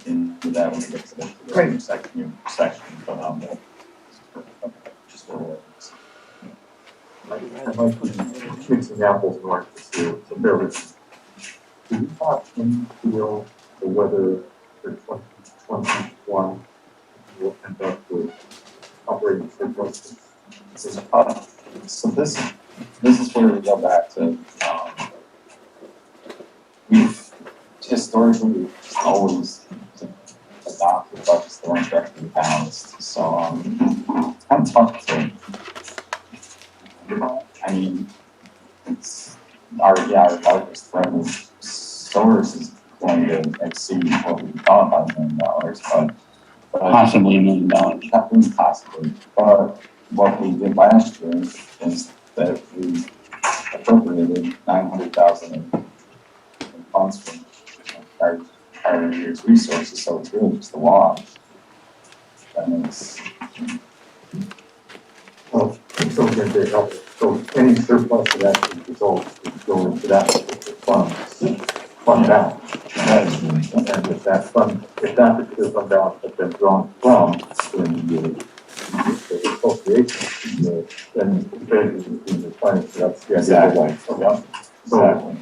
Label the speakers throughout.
Speaker 1: into that when we get to the section, but just a little.
Speaker 2: I'd like to mixing apples and oranges here, so bear with me. Do you not feel the weather for 2021 will end up with operating surplus?
Speaker 1: So this is where we go back to, we've historically always adopted budgets that weren't directly balanced. So it's kind of tough to, I mean, it's our largest revenue source is going to exceed what we thought by $1 million, but
Speaker 3: Possibly $1 million.
Speaker 1: Nothing possibly. But what we did last year is that we appropriated $900,000 in funds from our year's resources, so it's really just a wash. And it's
Speaker 2: Well, so again, very helpful. So any surplus that actually results is going into that particular fund balance. And if that particular fund balance has been drawn from the appropriation, then compared to the planning, so that's the idea.
Speaker 1: yeah,
Speaker 2: So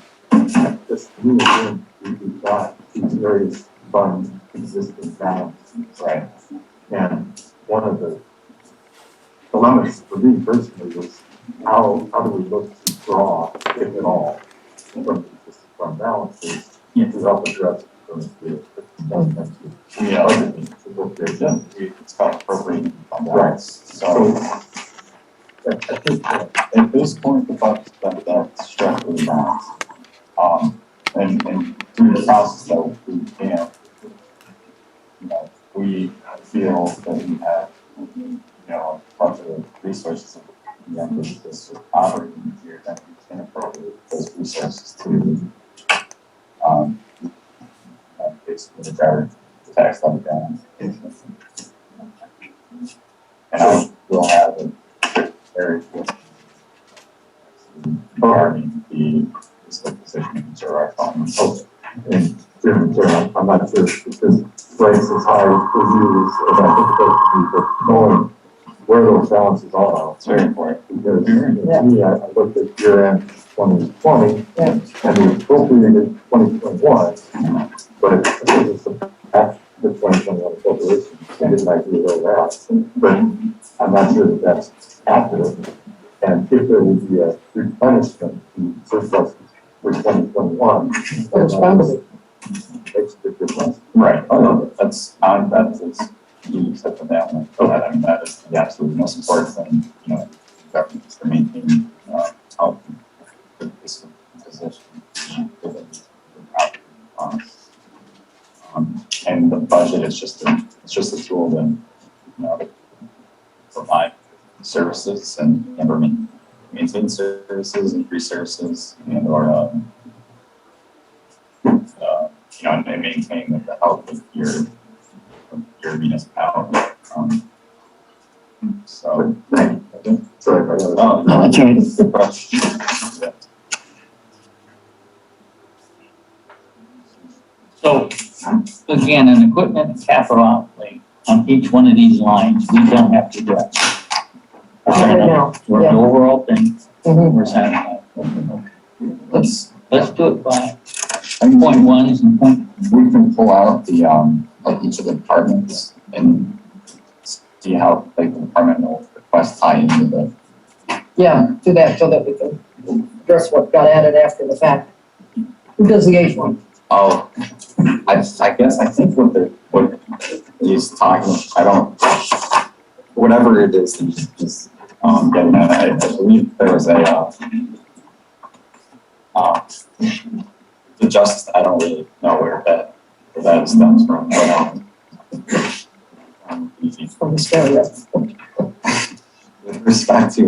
Speaker 2: this new again, we've got these various fund existing balances.
Speaker 1: right.
Speaker 2: And one of the dilemmas for me personally was how do we look to draw, if at all, from the existing fund balances to help address the
Speaker 1: It's called appropriating fund
Speaker 2: Right.
Speaker 1: balance. So
Speaker 2: I think
Speaker 1: at this point, the budget's been that structurally balanced. And through the process though, we feel that we have, a bunch of resources at the end of this operating year that we can appropriate those resources to, basically the tax levy balance. And I will have a very good regarding the position of our funds.
Speaker 2: and I'm not sure because price is high for you, and I think that knowing where those balances are.
Speaker 1: It's very important.
Speaker 2: Because to me, I looked at year end 2020 and we appropriated 2021, but it was after the 2021 appropriation. I didn't idea where that, but I'm not sure that that's accurate. And if there would be a replenishment to surplus for 2021, makes a big difference.
Speaker 1: Right. That's you said for that one. I mean, that is the absolute most important thing, government is to maintain health and fiscal position and the budget is just a tool to provide services and maintain services, increase services, and or and maintain the health of your municipality. So,
Speaker 2: Sorry,
Speaker 3: No, that's right.
Speaker 1: good question. Yeah.
Speaker 4: So, again, an equipment capital outlay on each one of these lines, we don't have to do it. We're the overall thing, we're satisfied. Let's do it by point ones and point.
Speaker 1: We can pull out the like each of the departments and see how like the departmental requests tie into the.
Speaker 5: Yeah, do that so that we can address what got added after the fact. Who does the H one?
Speaker 1: Oh, I guess I think what he's talking. I don't. Whatever it is, he's getting at. I believe there was a. The justice. I don't really know where that stems from. But,
Speaker 5: From the stereo.
Speaker 1: with respect to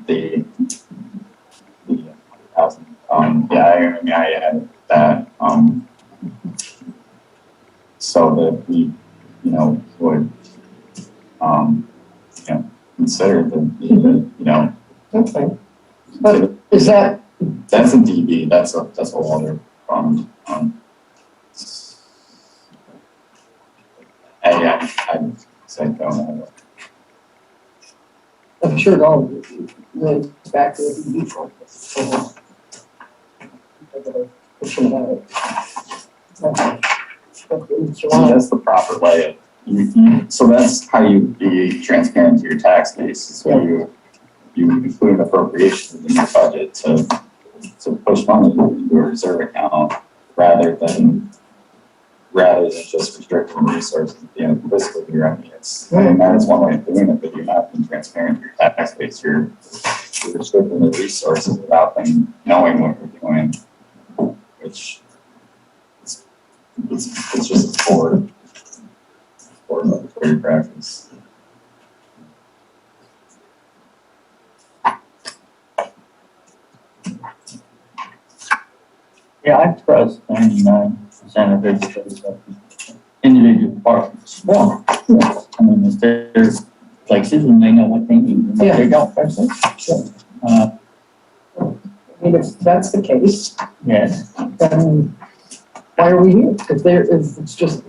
Speaker 1: the 1,000, yeah, I mean I added that so that we would consider the
Speaker 5: Okay. But is that,
Speaker 1: that's a DB, that's a whole other fund. I'd say don't know.
Speaker 5: I'm sure it all relates back to the EV focus. So, question about it.
Speaker 1: So that's the proper way of, so that's how you be transparent to your tax base, is where you include an appropriation in your budget to push money into a reserve account rather than just restricting resources at the end of the fiscal year. I mean, that is one way of doing it, but you're not being transparent to your tax base. You're restricting the resources without them knowing what you're doing, which it's just a poor budgetary practice.
Speaker 4: Yeah, I trust 99% of everybody's individual departments. Well, I mean, if there's places and they know what they need, and if they don't, that's it.
Speaker 5: I mean, if that's the case,
Speaker 4: Yes,
Speaker 5: then why are we here? If it's just,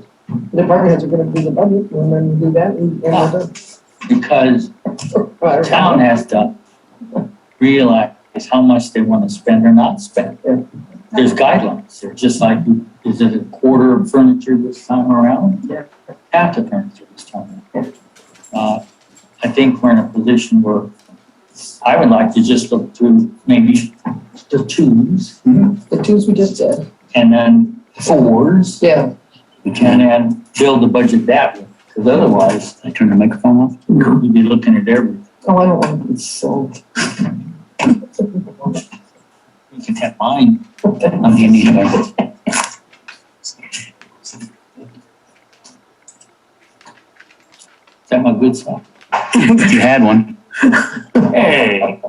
Speaker 5: the department heads are gonna do the budget, and then do that, and we're done.
Speaker 4: because
Speaker 5: Right.
Speaker 4: town has to realize how much they want to spend or not spend. There's guidelines. They're just like, is it a quarter of furniture this time around?
Speaker 5: Yeah.
Speaker 4: Half the furniture this time around. I think we're in a position where I would like to just look through maybe the twos
Speaker 5: The twos we just said.
Speaker 4: and then fours
Speaker 5: Yeah.
Speaker 4: and then build the budget that way. Because otherwise, I turn the microphone off, you'd be looking at everything.
Speaker 5: Oh, I don't want to be sold.
Speaker 4: You can have mine on the Indian budget. Is that my good stuff?
Speaker 3: You had one.
Speaker 4: Hey.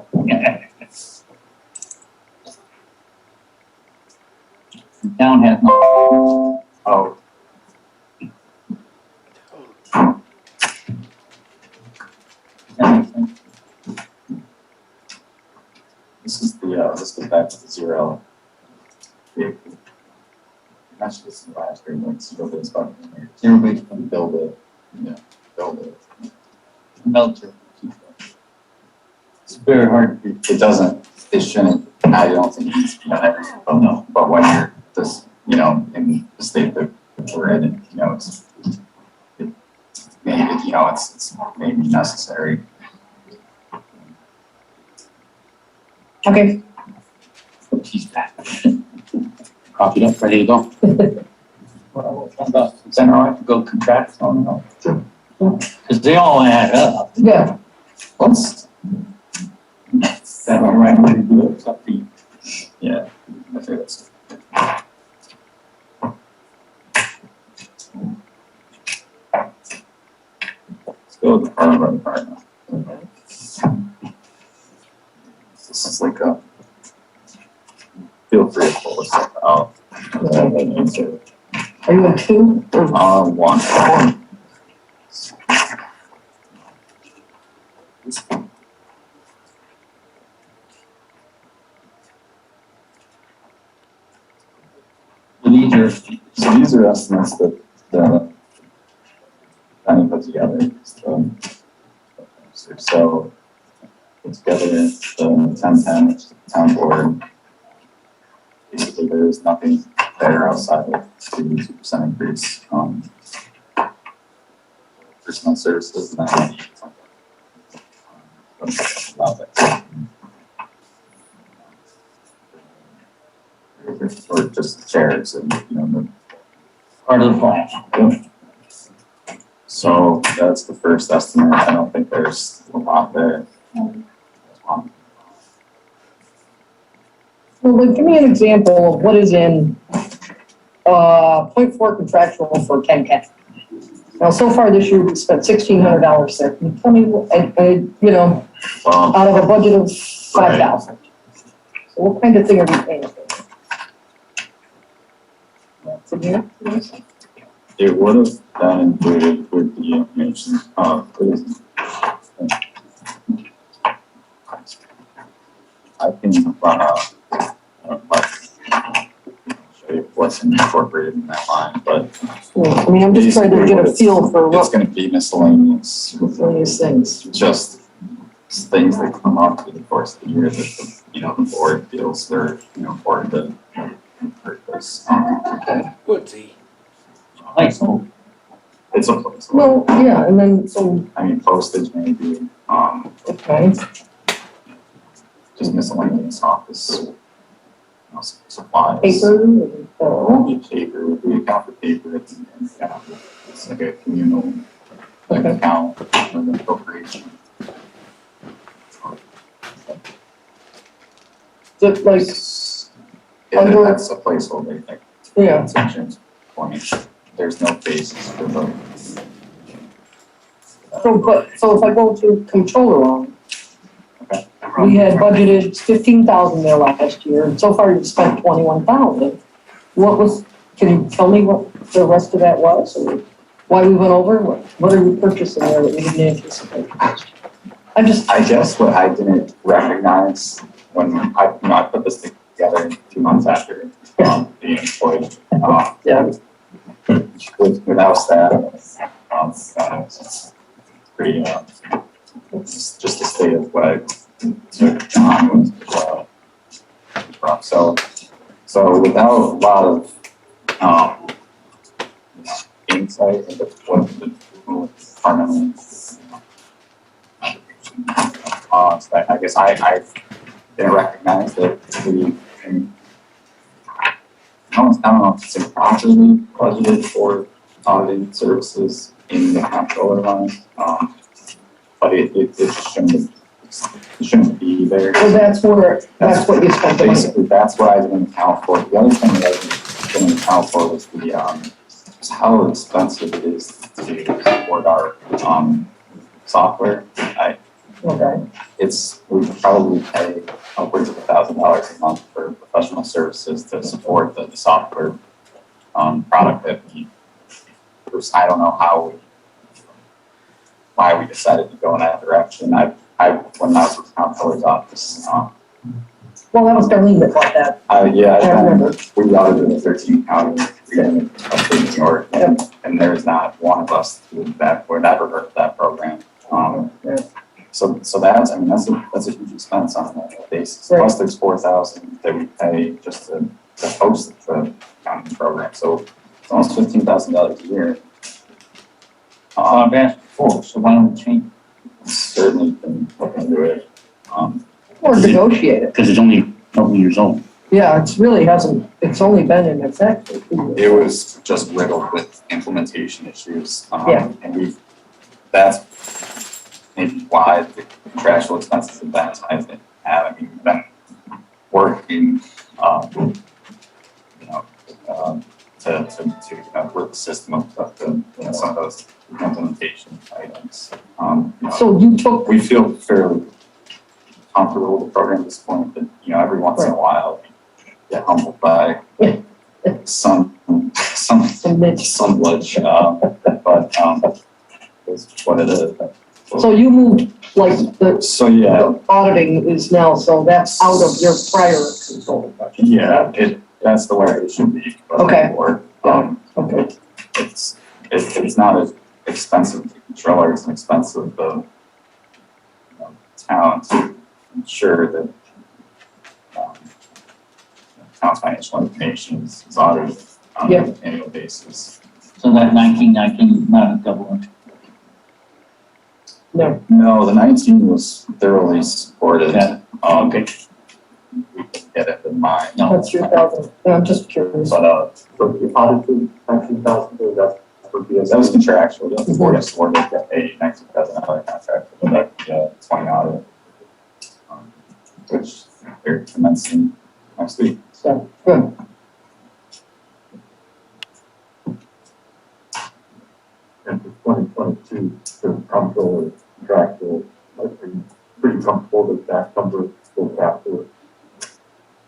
Speaker 4: Town has no.
Speaker 1: Oh.
Speaker 4: Does that make sense?
Speaker 1: This goes back to the zero. Actually, this is the last year, like zero-based budgeting. Zero-based budgeting, build it, build it.
Speaker 4: Melter. It's very hard to do.
Speaker 1: It doesn't, it shouldn't, I don't think it needs to be done every single, no, but when you're this, in the state that we're in, it's maybe, it's maybe necessary.
Speaker 5: Okay.
Speaker 4: He's back.
Speaker 3: Copied up, ready to go.
Speaker 4: Well, what about, is that all right to go contract on them? Sure. Because they all add up.
Speaker 5: Yeah.
Speaker 4: Is that the right way to do it? It's up to you.
Speaker 1: Yeah, I think that's. Let's go with the department by department. This is like a, feel free to pull this stuff out.
Speaker 5: Are you in two?
Speaker 1: One. These are estimates that the county put together. So put together the 1010, which is the town board. Basically, there is nothing there outside of the 2% increase. Personal services, and then about that. Or just chairs and, the
Speaker 4: Part of the plan.
Speaker 1: So that's the first estimate. I don't think there's a lot there.
Speaker 5: Well, then give me an example of what is in, 0.4 contractual for Ken. Now, so far this year, we spent $1,600 there. Can you tell me,
Speaker 1: Well,
Speaker 5: out of a budget of 5,000? So what kind of thing are we paying for? That's in here?
Speaker 1: it would have been included with the information. I can run show you what's incorporated in that line, but
Speaker 5: Yeah, I mean, I'm just trying to get a feel for
Speaker 1: it's
Speaker 5: what
Speaker 1: gonna be miscellaneous,
Speaker 5: these things.
Speaker 1: just things that come up through the course of the year that the, the board feels they're, important to purpose.
Speaker 6: Woodsy.
Speaker 4: Placeholder.
Speaker 1: It's a place.
Speaker 5: Well, yeah, and then, so,
Speaker 1: I mean, postage maybe,
Speaker 5: okay,
Speaker 1: just miscellaneous office, supplies.
Speaker 5: paper,
Speaker 1: Only paper, we account for paper, it's like a communal
Speaker 5: Okay.
Speaker 1: account, an appropriation.
Speaker 5: just like,
Speaker 1: Yeah,
Speaker 5: Under-
Speaker 1: that's a placeholder, like,
Speaker 5: yeah,
Speaker 1: section 20, there's no basis for the.
Speaker 5: so if I go to controller line,
Speaker 1: Okay.
Speaker 5: we had budgeted 15,000 there last year, and so far you've spent 21,000. What was, can you tell me what the rest of that was, or why we went over? What are we purchasing there that we didn't anticipate? I just,
Speaker 1: I guess what I didn't recognize when I put this together 2 months after, being employed,
Speaker 5: yeah,
Speaker 1: without staff, it's pretty, it's just a state of what I took on was, rough. So without a lot of, insight into what the department I guess I didn't recognize that we, I don't know if it's improperly budgeted for auditing services in the comptroller line, but it just shouldn't be there.
Speaker 5: so that's what you spent the money.
Speaker 1: Basically, that's what I didn't account for. The other thing that I didn't account for was was how expensive it is to support our, software.
Speaker 5: Okay,
Speaker 1: We probably pay upwards of $1,000 a month for professional services to support the software, product that I don't know why we decided to go in that direction. When I was with Comptroller's office,
Speaker 5: well, that was Darlene that bought that,
Speaker 1: yeah,
Speaker 5: I remember.
Speaker 1: we audited the 13 counties in upstate New York, and there's not one of us who ever heard of that program.
Speaker 5: Yeah.
Speaker 1: So that's, that's a huge expense on an annual basis.
Speaker 5: Right.
Speaker 1: Plus there's 4,000 that we pay just to host the county program. So it's almost $15,000 a year.
Speaker 4: I've asked before, so why don't we change?
Speaker 1: Certainly can look into it.
Speaker 5: Or negotiate it.
Speaker 3: Because it's only a couple years old.
Speaker 5: Yeah, it's only been in effect for 2 years.
Speaker 1: It was just riddled with implementation issues.
Speaker 5: Yeah.
Speaker 1: And that's maybe why the contractual expenses have been as high as they have. We've been working, to work the system up to, some of those implementation items.
Speaker 5: So you took,
Speaker 1: We feel fairly comfortable with the program at this point, but, every once in a while, we get humbled by some bloodshed, but, it's what it is.
Speaker 5: so you moved, like,
Speaker 1: So, yeah,
Speaker 5: the auditing is now, so that's out of your prior control budget.
Speaker 1: yeah, that's the way it should be.
Speaker 5: Okay. Okay,
Speaker 1: It's not as expensive to controller, it's an expensive, town to ensure that, town's financial information is audited on
Speaker 5: Yeah.
Speaker 1: an annual basis.
Speaker 4: So that 1919 is not a double entry.
Speaker 5: no,
Speaker 1: No, the 19 was thoroughly supported.
Speaker 4: Yeah.
Speaker 1: We can get it in mind.
Speaker 4: No.
Speaker 5: that's your 1,000, I'm just curious.
Speaker 1: But,
Speaker 2: So the audited 19,000, that's for BS.
Speaker 1: that was contractual, the board has awarded a $19,000 contract for the 20 audit, which they're commencing next week.
Speaker 5: So, good.
Speaker 2: And for 2022, the comptroller contractual, are you pretty comfortable that that number will capture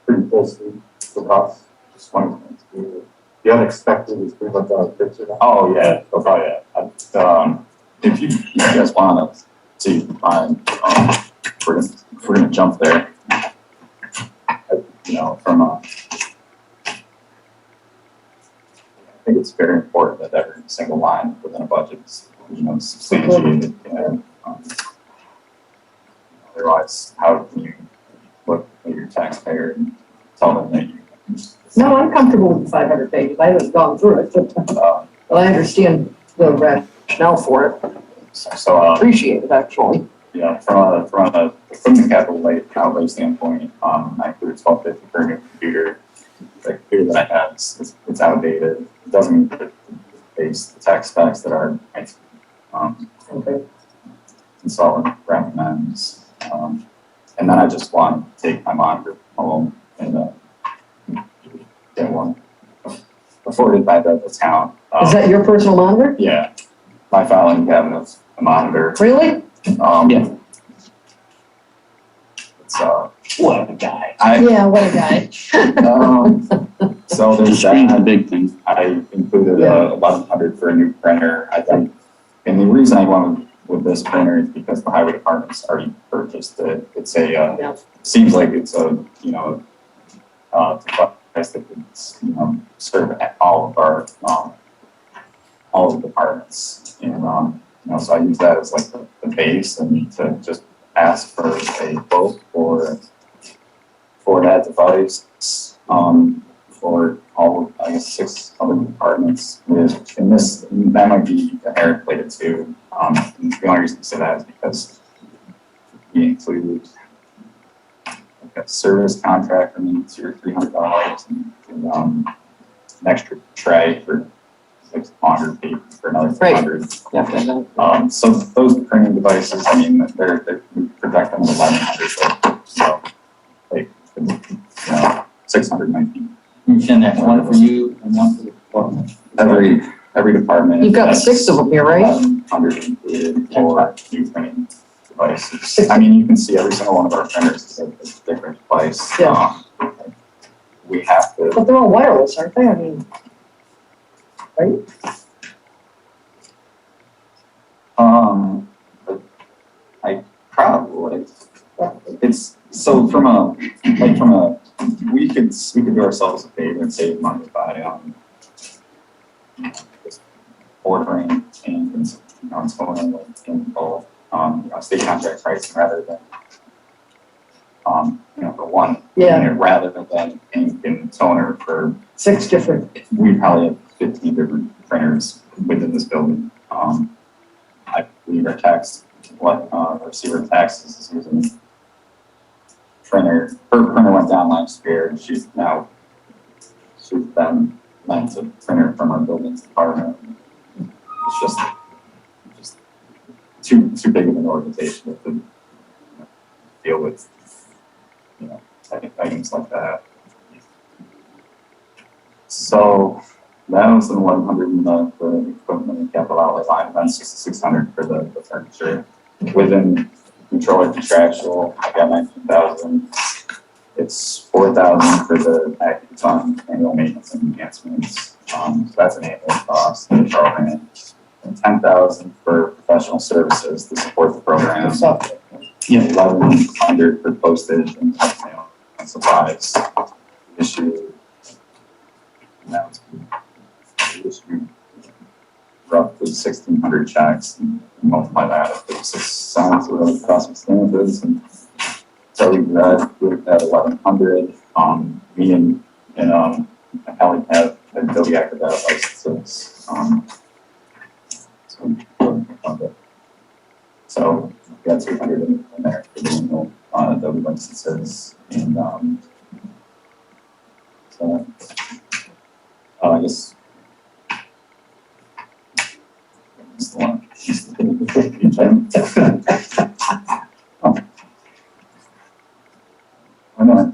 Speaker 2: pretty closely the costs?
Speaker 1: Just 2022.
Speaker 2: The unexpected is pretty much out of the picture now.
Speaker 1: Oh, yeah, if you guys want to see, fine, we're gonna jump there. From think it's very important that every single line within a budget is, substantiated. Otherwise, how can you look at your taxpayer and tell them that you,
Speaker 5: No, I'm comfortable with the 500 pages. I haven't gone through it, but I understand the rationale for it.
Speaker 1: so,
Speaker 5: Appreciate it, actually.
Speaker 1: yeah, from the capital outlay standpoint, I included $1,250 for a new computer. The computer that I have it's outdated. It doesn't meet the tech specs that our
Speaker 5: Okay.
Speaker 1: consultant recommends. And then I just want to take my monitor home and get one afforded by the town.
Speaker 5: Is that your personal monitor?
Speaker 1: Yeah, my filing cabinet's a monitor.
Speaker 5: Really?
Speaker 4: Yeah.
Speaker 1: It's
Speaker 4: What a guy.
Speaker 5: Yeah, what a guy.
Speaker 1: So
Speaker 3: The
Speaker 1: there's
Speaker 3: screen's the
Speaker 1: that.
Speaker 3: big thing.
Speaker 1: I included
Speaker 5: Yeah.
Speaker 1: 1,100 for a new printer. I think, and the reason I went with this printer is because the highway department's already purchased it. It's a
Speaker 5: Yeah.
Speaker 1: seems like it's a device that could serve all of our all of the departments, and so I use that as like the base and to just ask for a quote for that device for all of, I guess, 6 other departments. And that might be a hair inflated too. The only reason to say that is because we include like a service contract for me, $200 or $300, and an extra tray for 600 paper for another 400.
Speaker 5: Yeah.
Speaker 1: So those printing devices, I mean, we project them at 1,100, so like 600 might be.
Speaker 4: And that's one for you and one for the department.
Speaker 1: Every department.
Speaker 5: You've got
Speaker 1: has
Speaker 5: 6 of them here, right?
Speaker 1: 100 included for new printing devices. I mean, you can see every single one of our printers is a different device.
Speaker 5: Yeah.
Speaker 1: We have to.
Speaker 5: But they're all wireless, aren't they? I mean, right?
Speaker 1: I probably, it's, so we could do ourselves a favor and save money by, just ordering and, installing in both, state contract pricing rather than, for one
Speaker 5: Yeah.
Speaker 1: unit rather than ink and toner for,
Speaker 5: 6 different.
Speaker 1: we probably have 15 different printers within this building. I believe our receiver tax is using printer. Her printer went down last year, and she's been lent a printer from our buildings department. It's just too big of an organization to deal with, items like that. So that was the 100 in the equipment and capital outlay line, and then 600 for the furniture. Within controller contractual, I got 19,000. It's 4,000 for the active fund, annual maintenance and enhancements. So that's an annual cost of the program. And 10,000 for professional services to support the program.
Speaker 4: Yeah.
Speaker 1: 1,100 for postage and supplies. Issue. Now issue roughly 1,600 checks and multiply that at 36 cents, whatever the cost of stamp is. And so we've at 1,100. Me and Kelly have Adobe Acrobat licenses. So we got 200 in there for the annual Adobe licenses. And so I guess it's the one. Why not?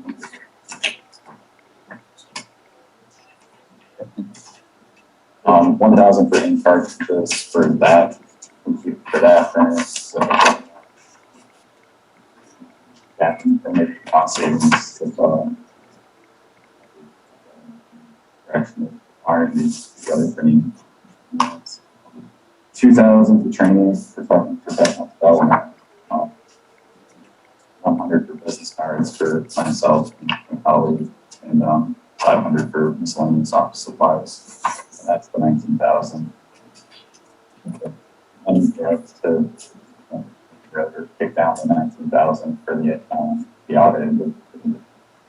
Speaker 1: $1,000 for ink cartridges for that furnace. So that and maybe cost savings of correction R&D, the other printing. 2,000 for training for professional development. 100 for business cards for myself and colleagues, and 500 for miscellaneous office supplies. that's the 19,000. And you have to rather kick down the 19,000 for the audit and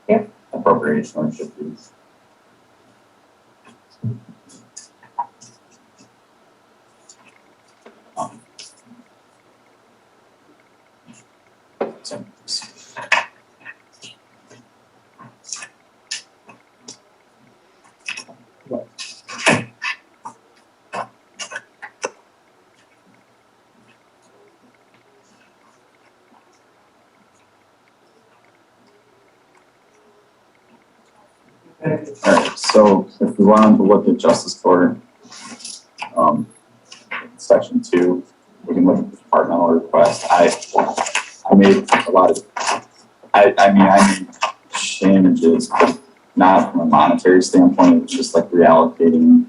Speaker 1: the appropriation or should be. Alright, so if we wanted to look at justice court, section 2, we can look at the departmental request. I made a lot of, I made changes, but not from a monetary standpoint. It's just like reallocating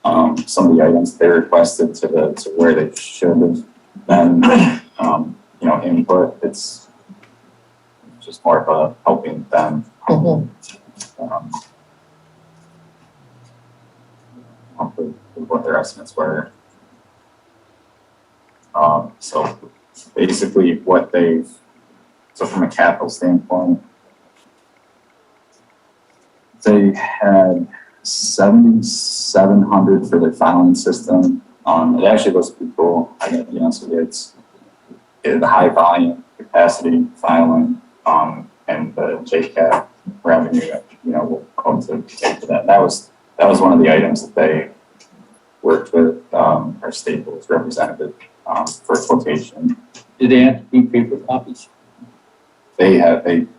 Speaker 1: some of the items they requested to where they should have been, input. It's just more of a helping them. What their estimates were. So basically so from a capital standpoint, they had 7,700 for their filing system. It actually looks pretty cool. I gotta be honest with you, it's the high volume capacity filing, and the JCAP revenue, will come to pay for that. That was one of the items that they worked with our Staples representative for quotation.
Speaker 4: Do they have to be paper copies?
Speaker 1: They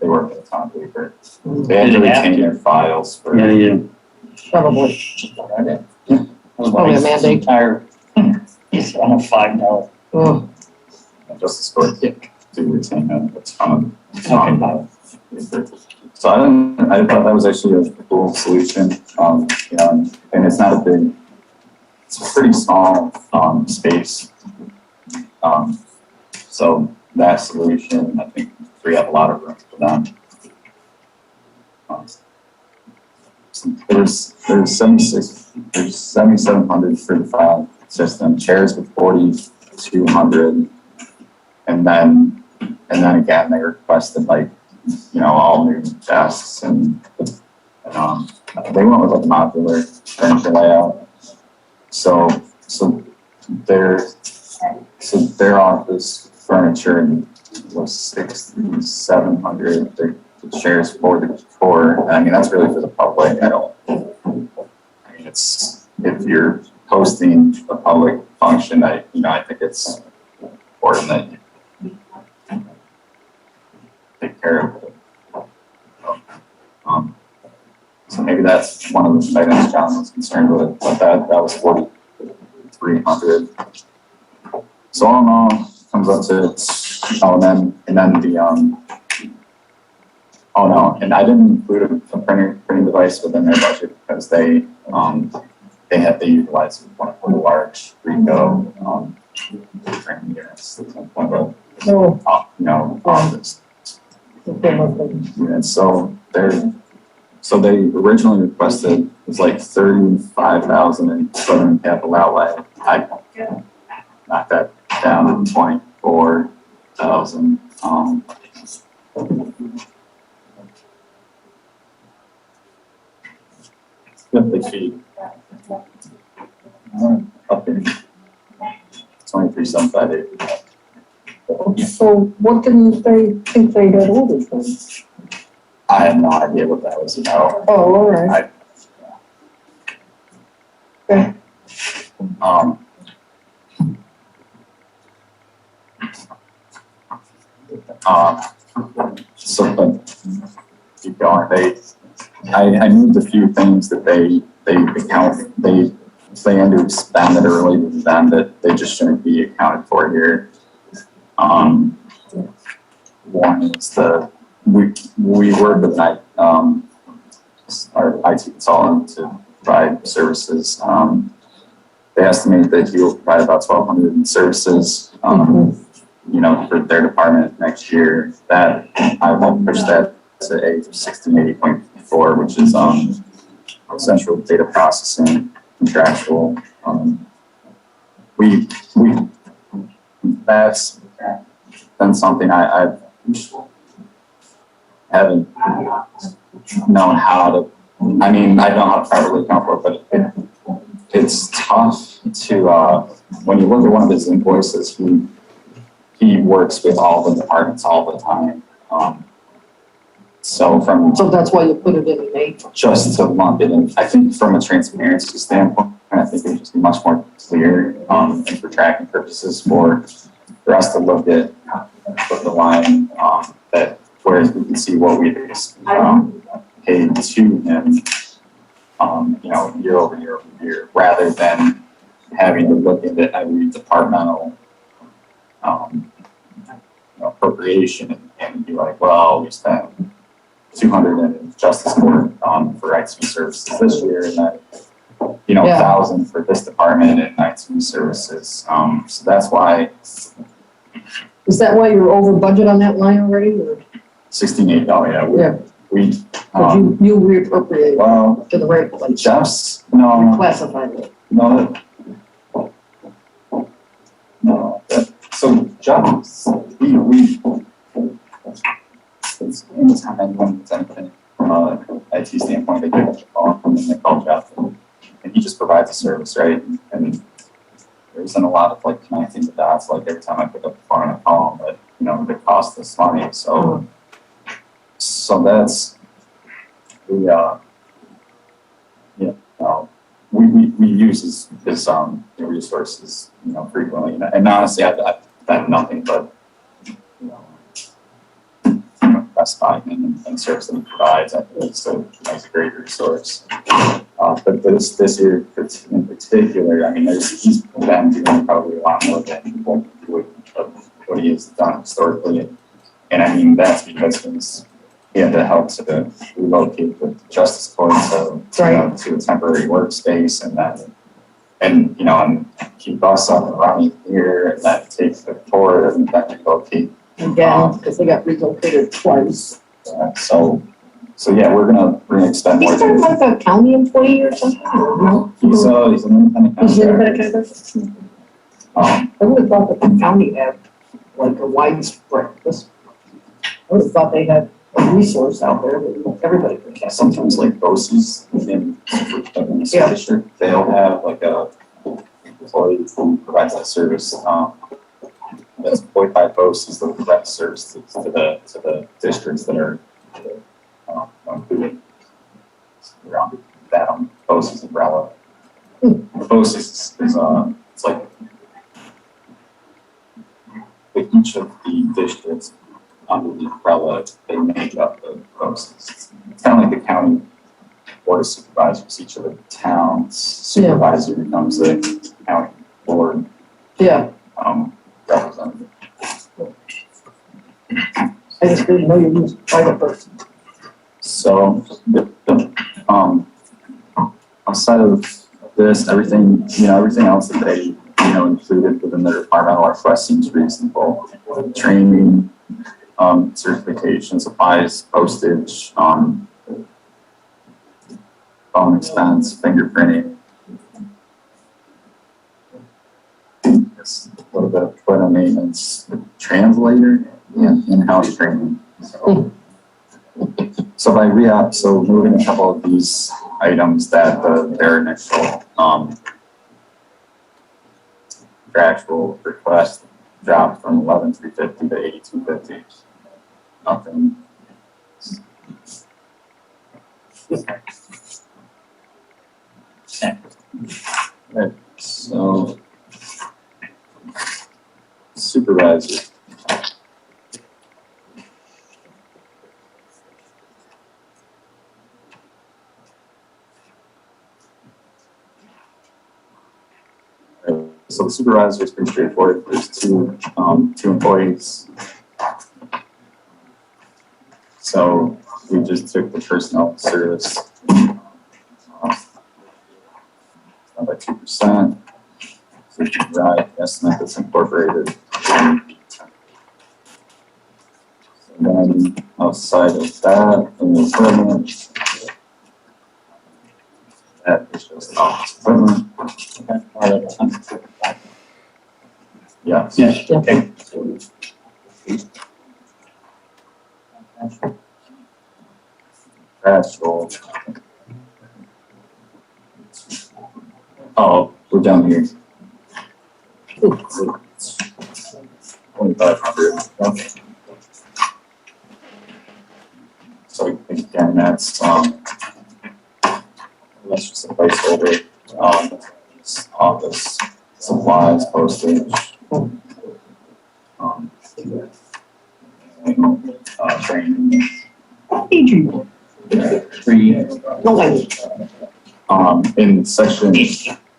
Speaker 1: work with a ton of paper. They had to
Speaker 4: Did it have
Speaker 1: retain
Speaker 4: to?
Speaker 1: their files for.
Speaker 3: Yeah, yeah.
Speaker 5: Probably. Probably a mandate.
Speaker 4: Entire, it's almost $5.
Speaker 5: Oh,
Speaker 1: Justice Court to retain a ton of paper. So I thought that was actually a cool solution. And it's not a big, it's a pretty small space. So that solution, I think, free up a lot of room for them. There's 7,700 for the file system, chairs with 4,200, and then again they requested all new desks and they went with modular furniture layout. So their office furniture was 6,700. The chairs 4,400. I mean, that's really for the public. It's if you're hosting a public function, I think it's important that you take care of it. So maybe that's one of the items John was concerned with, but that was 4,300. So all in all, it comes up to and I didn't include a printing device within their budget because they utilize one of the large Ricoh printing units. One of the office. And so they originally requested was like 35,000 in southern capital outlay. I knocked that down to 24,000. 50 feet. Up in 23,758.
Speaker 5: so what didn't they think they had ordered then?
Speaker 1: I have no idea what that was about.
Speaker 5: Oh, all right. Okay.
Speaker 1: So but keep going. I moved a few things that they plan to expend that are related to them that they just shouldn't be accounted for here. One is we work with our IT consultant to provide services. They estimate that he will provide about 1,200 in services, for their department next year. That I will push that to a 1680.4, which is central data processing. contractual. That's been something I haven't known how to, I mean, I know how to properly account for it, but it's tough to, when you look at one of his invoices, he works with all the departments all the time. So
Speaker 5: that's why you put it in an eight.
Speaker 1: just to lump it in, I think from a transparency standpoint, I think it would just be much more clear, and for tracking purposes for us to look at the line, that, whereas we can see what we've, paid to him, year over year, rather than having to look at every departmental, appropriation and be like, well, we spent 200 in justice court, for IT services this year, and then,
Speaker 5: Yeah.
Speaker 1: 1,000 for this department in IT services. So that's why
Speaker 5: Is that why you're over budget on that line already, or?
Speaker 1: 16.8,
Speaker 5: Yeah.
Speaker 1: we,
Speaker 5: But you reappropriate
Speaker 1: well,
Speaker 5: to the right place,
Speaker 1: just, no,
Speaker 5: reclassify it.
Speaker 1: no, so jobs, it's anytime anyone needs anything from a IT standpoint, they get a call and then they call Jeff, and he just provides a service, right? And there isn't a lot of like connecting the dots, like every time I pick up the phone and I call him, but it costs us money, so that's we use his resources, frequently, and honestly, I've done nothing but, specify him and service that he provides. I think he's a great resource. But this year in particular, I mean, he's been doing probably a lot more than what he has done historically. And I mean, that's because he had to help to relocate the justice court to a temporary workspace, and keep us up and running here, and then take the court and then relocate.
Speaker 5: Again, because they got relocated twice.
Speaker 1: So yeah, we're gonna expend more.
Speaker 5: He's kind of like a county employee or something, or no?
Speaker 1: He's an independent
Speaker 5: He's an
Speaker 1: contractor.
Speaker 5: independent contractor? I would have thought that the county had like a widespread, I would have thought they had a resource out there that everybody could have.
Speaker 1: Sometimes like BOCES in the
Speaker 5: Yeah.
Speaker 1: district, they'll have like a employee who provides that service. That's employed by BOCES that provide service to the districts that are included around that BOCES umbrella. BOCES is it's like each of the districts under the umbrella, they make up the BOCES. It's kind of like the county board of supervisors. Each of the towns supervisor becomes the county board
Speaker 5: Yeah,
Speaker 1: representative.
Speaker 5: I just didn't know you used private person.
Speaker 1: So outside of this, everything else that they included within their departmental request seems reasonable. Training, certification, supplies, postage, phone expense, fingerprinting. Just a little bit of equipment maintenance, translator, and in-house training. So by re-up, so moving a couple of these items that their initial contractual request dropped from 11,350 to 8,250. Nothing. Right, so supervisor. So the supervisor is pretty straightforward. There's two employees. So we just took the personnel service by 2%. So you can write estimate that's incorporated. And then outside of that, in the equipment, That is just office equipment. Yes.
Speaker 4: Yes, okay.
Speaker 1: Trash roll. Oh, we're down here. 2,500. So again, that's just a placeholder. Office supplies, postage. Training.
Speaker 5: Adrian,
Speaker 4: Three.
Speaker 5: no way,
Speaker 1: In section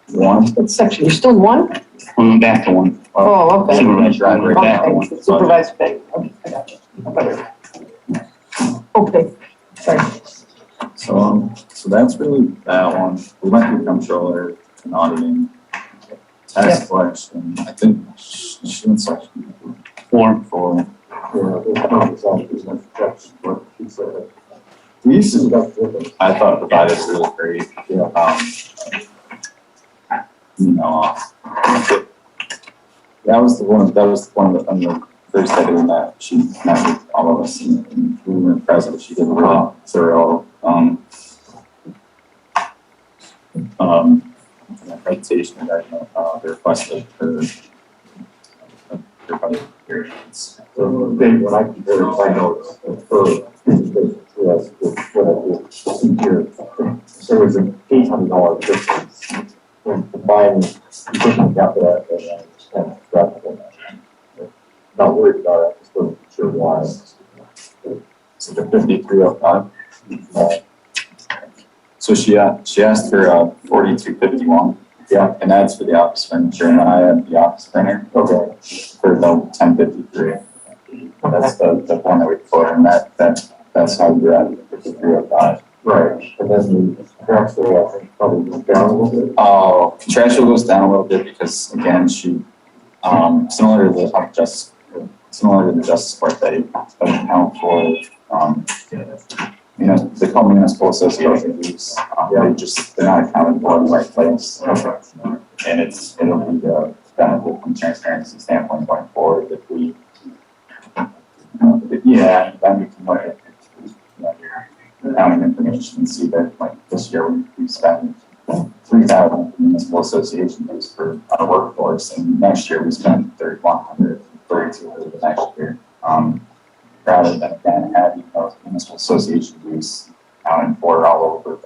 Speaker 1: one.
Speaker 5: what section, you're still in one?
Speaker 4: We went back to one.
Speaker 5: Oh, okay.
Speaker 4: Supervisor, right back to one.
Speaker 5: Okay, supervisor pay, okay, I got you. Okay, sorry.
Speaker 1: So that's really that one. We went through Comptroller and auditing. Tax collection, I think she in section
Speaker 4: Four.
Speaker 1: four.
Speaker 2: What she said.
Speaker 1: We used to,
Speaker 2: That's different.
Speaker 1: I thought provided really great. You know, that was the one that on the first day we met. She met with all of us and we were impressed that she did a really thorough, presentation regarding, the request of her budget experience.
Speaker 2: So then when I compared my notes with her presentation to us with what I did here, there was an $800 difference when combining equipment capital and graphical. Not worried about it, just wasn't sure why.
Speaker 1: So the 5305. So she asked for 4251. Yeah, and that's for the office furniture, and then I had the office printer. Okay. For the 1053. That's the one that we put, and that's how you're at 5305.
Speaker 2: Right, and then the contractual, I think, probably went down a little bit.
Speaker 1: Oh, contractual goes down a little bit because again, she, similar to the justice court, they don't account for, they call municipal association dues. They're not accounted for in the right place. And it'll be a benefit from transparency standpoint going forward if we, then we can look at your accounting information and see that like this year we spent 3,000 municipal association dues for our workforce, and next year we spent 3,100, 3,200 the next year. Rather than again having those municipal association dues accounted for all over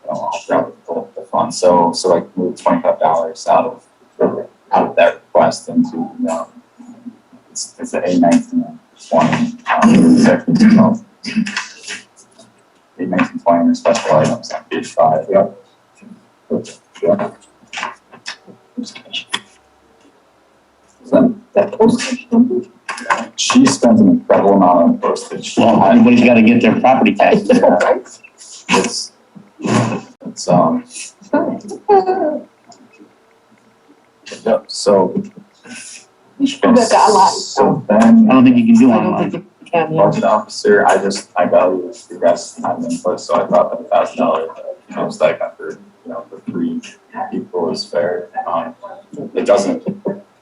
Speaker 1: the fund. So like move $25 out of that request into it's an A1920 section 12. A1920 or special items on page 5. Yep.
Speaker 5: That postage number?
Speaker 1: She spent an incredible amount on postage.
Speaker 4: Well, everybody's gotta get their property taxes.
Speaker 1: It's yep, so.
Speaker 5: You should have got a lot.
Speaker 1: So
Speaker 4: I
Speaker 1: then,
Speaker 4: don't think you can do
Speaker 5: I don't
Speaker 4: online.
Speaker 5: think you can, yeah.
Speaker 1: budget officer, I value your guys' time and input, so I thought that $1,000, stipend for, for 3 people is fair. It doesn't,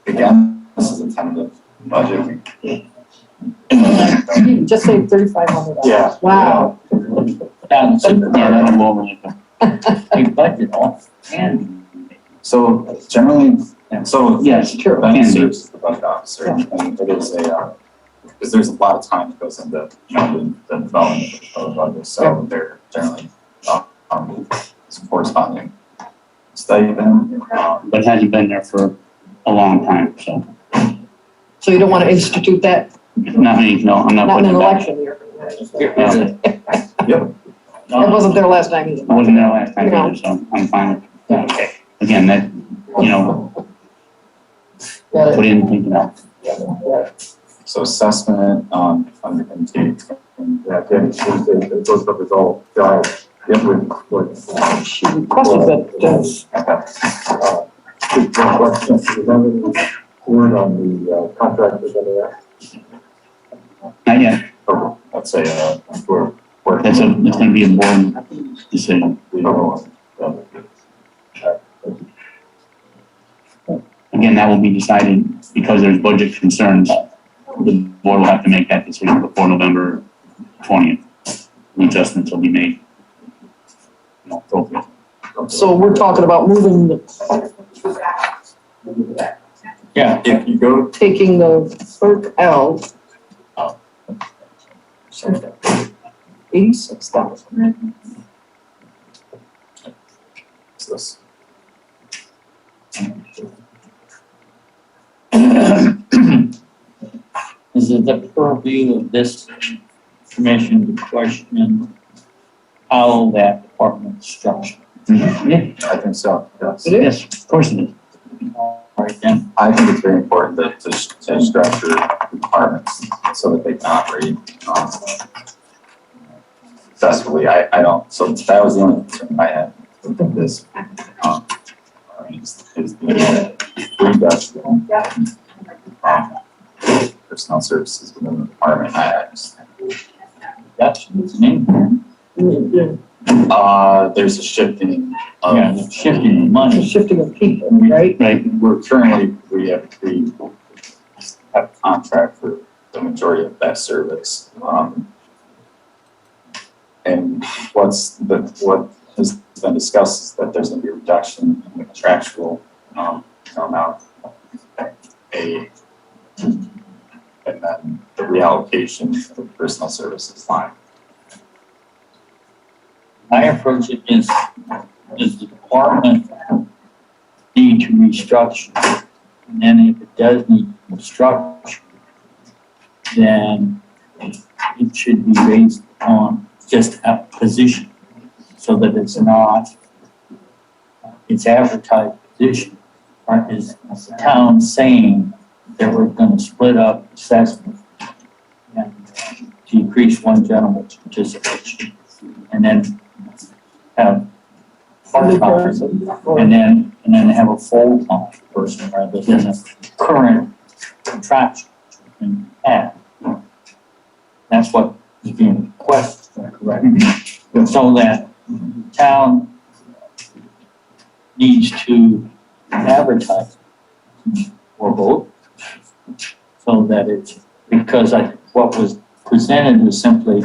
Speaker 1: again, this is a tentative budget.
Speaker 5: You just saved $3,500.
Speaker 1: Yeah.
Speaker 5: Wow.
Speaker 4: Yeah, that'll go over like a budget off. And
Speaker 1: So generally,
Speaker 4: yes,
Speaker 1: true.
Speaker 4: Can
Speaker 1: Ben
Speaker 4: be.
Speaker 1: serves as the budget officer, and it is because there's a lot of time that goes into, the development of the budget, so they're generally, some corresponding stipend.
Speaker 4: but it hasn't been there for a long time, so.
Speaker 5: So you don't want to institute that,
Speaker 4: Not me, no, I'm not
Speaker 5: not in
Speaker 4: putting
Speaker 5: an
Speaker 4: it back.
Speaker 5: election year?
Speaker 1: Yep.
Speaker 5: I wasn't there last time either.
Speaker 4: I wasn't there last time either, so I'm fine with that. Okay. Again, that,
Speaker 5: Got
Speaker 4: put in,
Speaker 1: So assessment, under intake.
Speaker 2: Yeah, again, those numbers all jive. She
Speaker 5: requested that,
Speaker 2: One question, do you have any word on the contract with NAS?
Speaker 4: not yet.
Speaker 1: Let's say, we're.
Speaker 4: It's gonna be a board decision.
Speaker 1: We don't,
Speaker 3: again, that will be decided because there's budget concerns. The board will have to make that decision before November 20th. The adjustments will be made. Appropriate.
Speaker 5: So we're talking about moving,
Speaker 4: Yeah,
Speaker 1: If you go
Speaker 5: taking the clerk out. 86,000.
Speaker 1: to this,
Speaker 4: is it the purview of this commission to question how that department is structured?
Speaker 1: I think so, yes.
Speaker 5: It is?
Speaker 3: Yes, of course it is.
Speaker 4: All right then,
Speaker 1: I think it's very important to structure departments so that they can operate, successfully. I don't, so that was the only concern I had with this, is the industrial, personnel services within the department. I just,
Speaker 4: that's what's named.
Speaker 1: there's a shifting of.
Speaker 4: Yeah, shifting the money.
Speaker 5: Shifting of people, right?
Speaker 3: Right.
Speaker 1: We have a contract for the majority of that service. And what has been discussed is that there's gonna be a reduction in the contractual, amount of pay. And then the reallocation of the personal services line.
Speaker 4: My approach is the department need to restructure? And then if it does need restructure, then it should be based on just a position so that it's not, it's advertised position. Or is the town saying that we're gonna split up assessment and decrease one gentleman's participation? And then have part-time, and then have a full-time person rather than a current contraction in half. That's what is being requested, correct? So that town needs to advertise or vote, so that it's, because what was presented was simply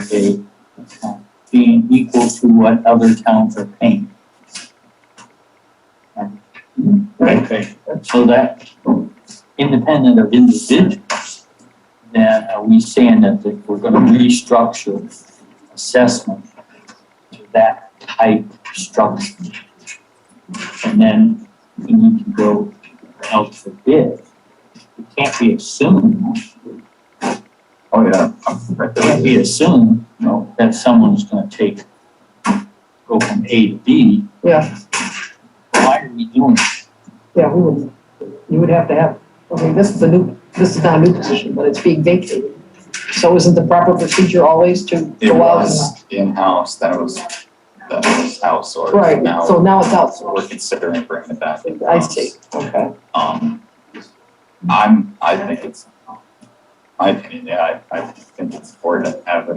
Speaker 4: being equal to what other towns are paying. Right, okay. So that, independent of individuals, then are we saying that we're gonna restructure assessment to that type of structure? And then we need to go out for bid. It can't be assumed,
Speaker 1: Oh, yeah.
Speaker 4: it can't be assumed, that someone's gonna go from A to B.
Speaker 5: Yeah,
Speaker 4: Why are we doing it?
Speaker 5: yeah, you would have to have, I mean, this is not a new position, but it's being vacated. So isn't the proper procedure always to
Speaker 1: It
Speaker 5: go out
Speaker 1: was in-house, then it was outsourced.
Speaker 5: Right,
Speaker 1: Now
Speaker 5: so now it's
Speaker 1: we're
Speaker 5: outsourced.
Speaker 1: considering bringing it back.
Speaker 5: I
Speaker 1: in-house.
Speaker 5: see, okay.
Speaker 1: I think it's, my opinion, yeah, I think it's important to have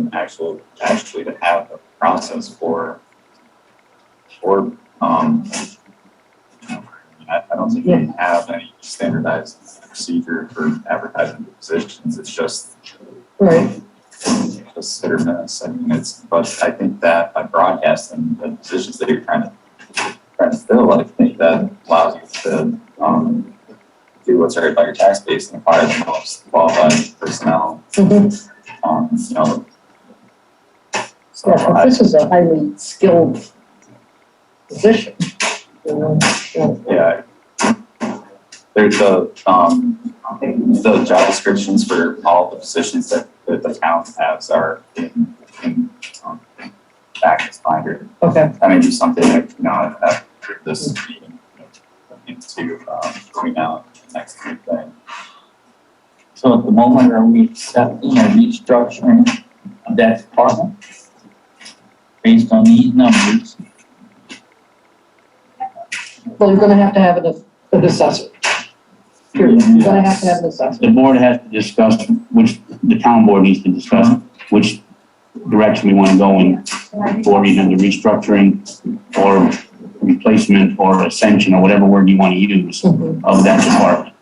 Speaker 1: actually to have a process for, I don't think we have any standardized procedure for advertising the positions. It's just
Speaker 5: Right,
Speaker 1: hit or miss. I mean, but I think that by broadcasting the positions that you're trying to fill, I think that allows you to, do what's right by your tax base and hire the most qualified personnel.
Speaker 5: mhm.
Speaker 1: You know. So
Speaker 5: Yeah, but this is a highly skilled position.
Speaker 1: yeah. There's the job descriptions for all the positions that the town has are in Act Finder.
Speaker 5: Okay,
Speaker 1: I mean, do something that, after this meeting, into, between now and the next thing.
Speaker 4: So at the moment, are we accepting or restructuring of that department based on these numbers?
Speaker 5: well, you're gonna have to have an assessor. Period. You're gonna have to have an assessor.
Speaker 3: The board has to discuss, the town board needs to discuss which direction we want to go in for either the restructuring or replacement or ascension or whatever word you want to use of that department.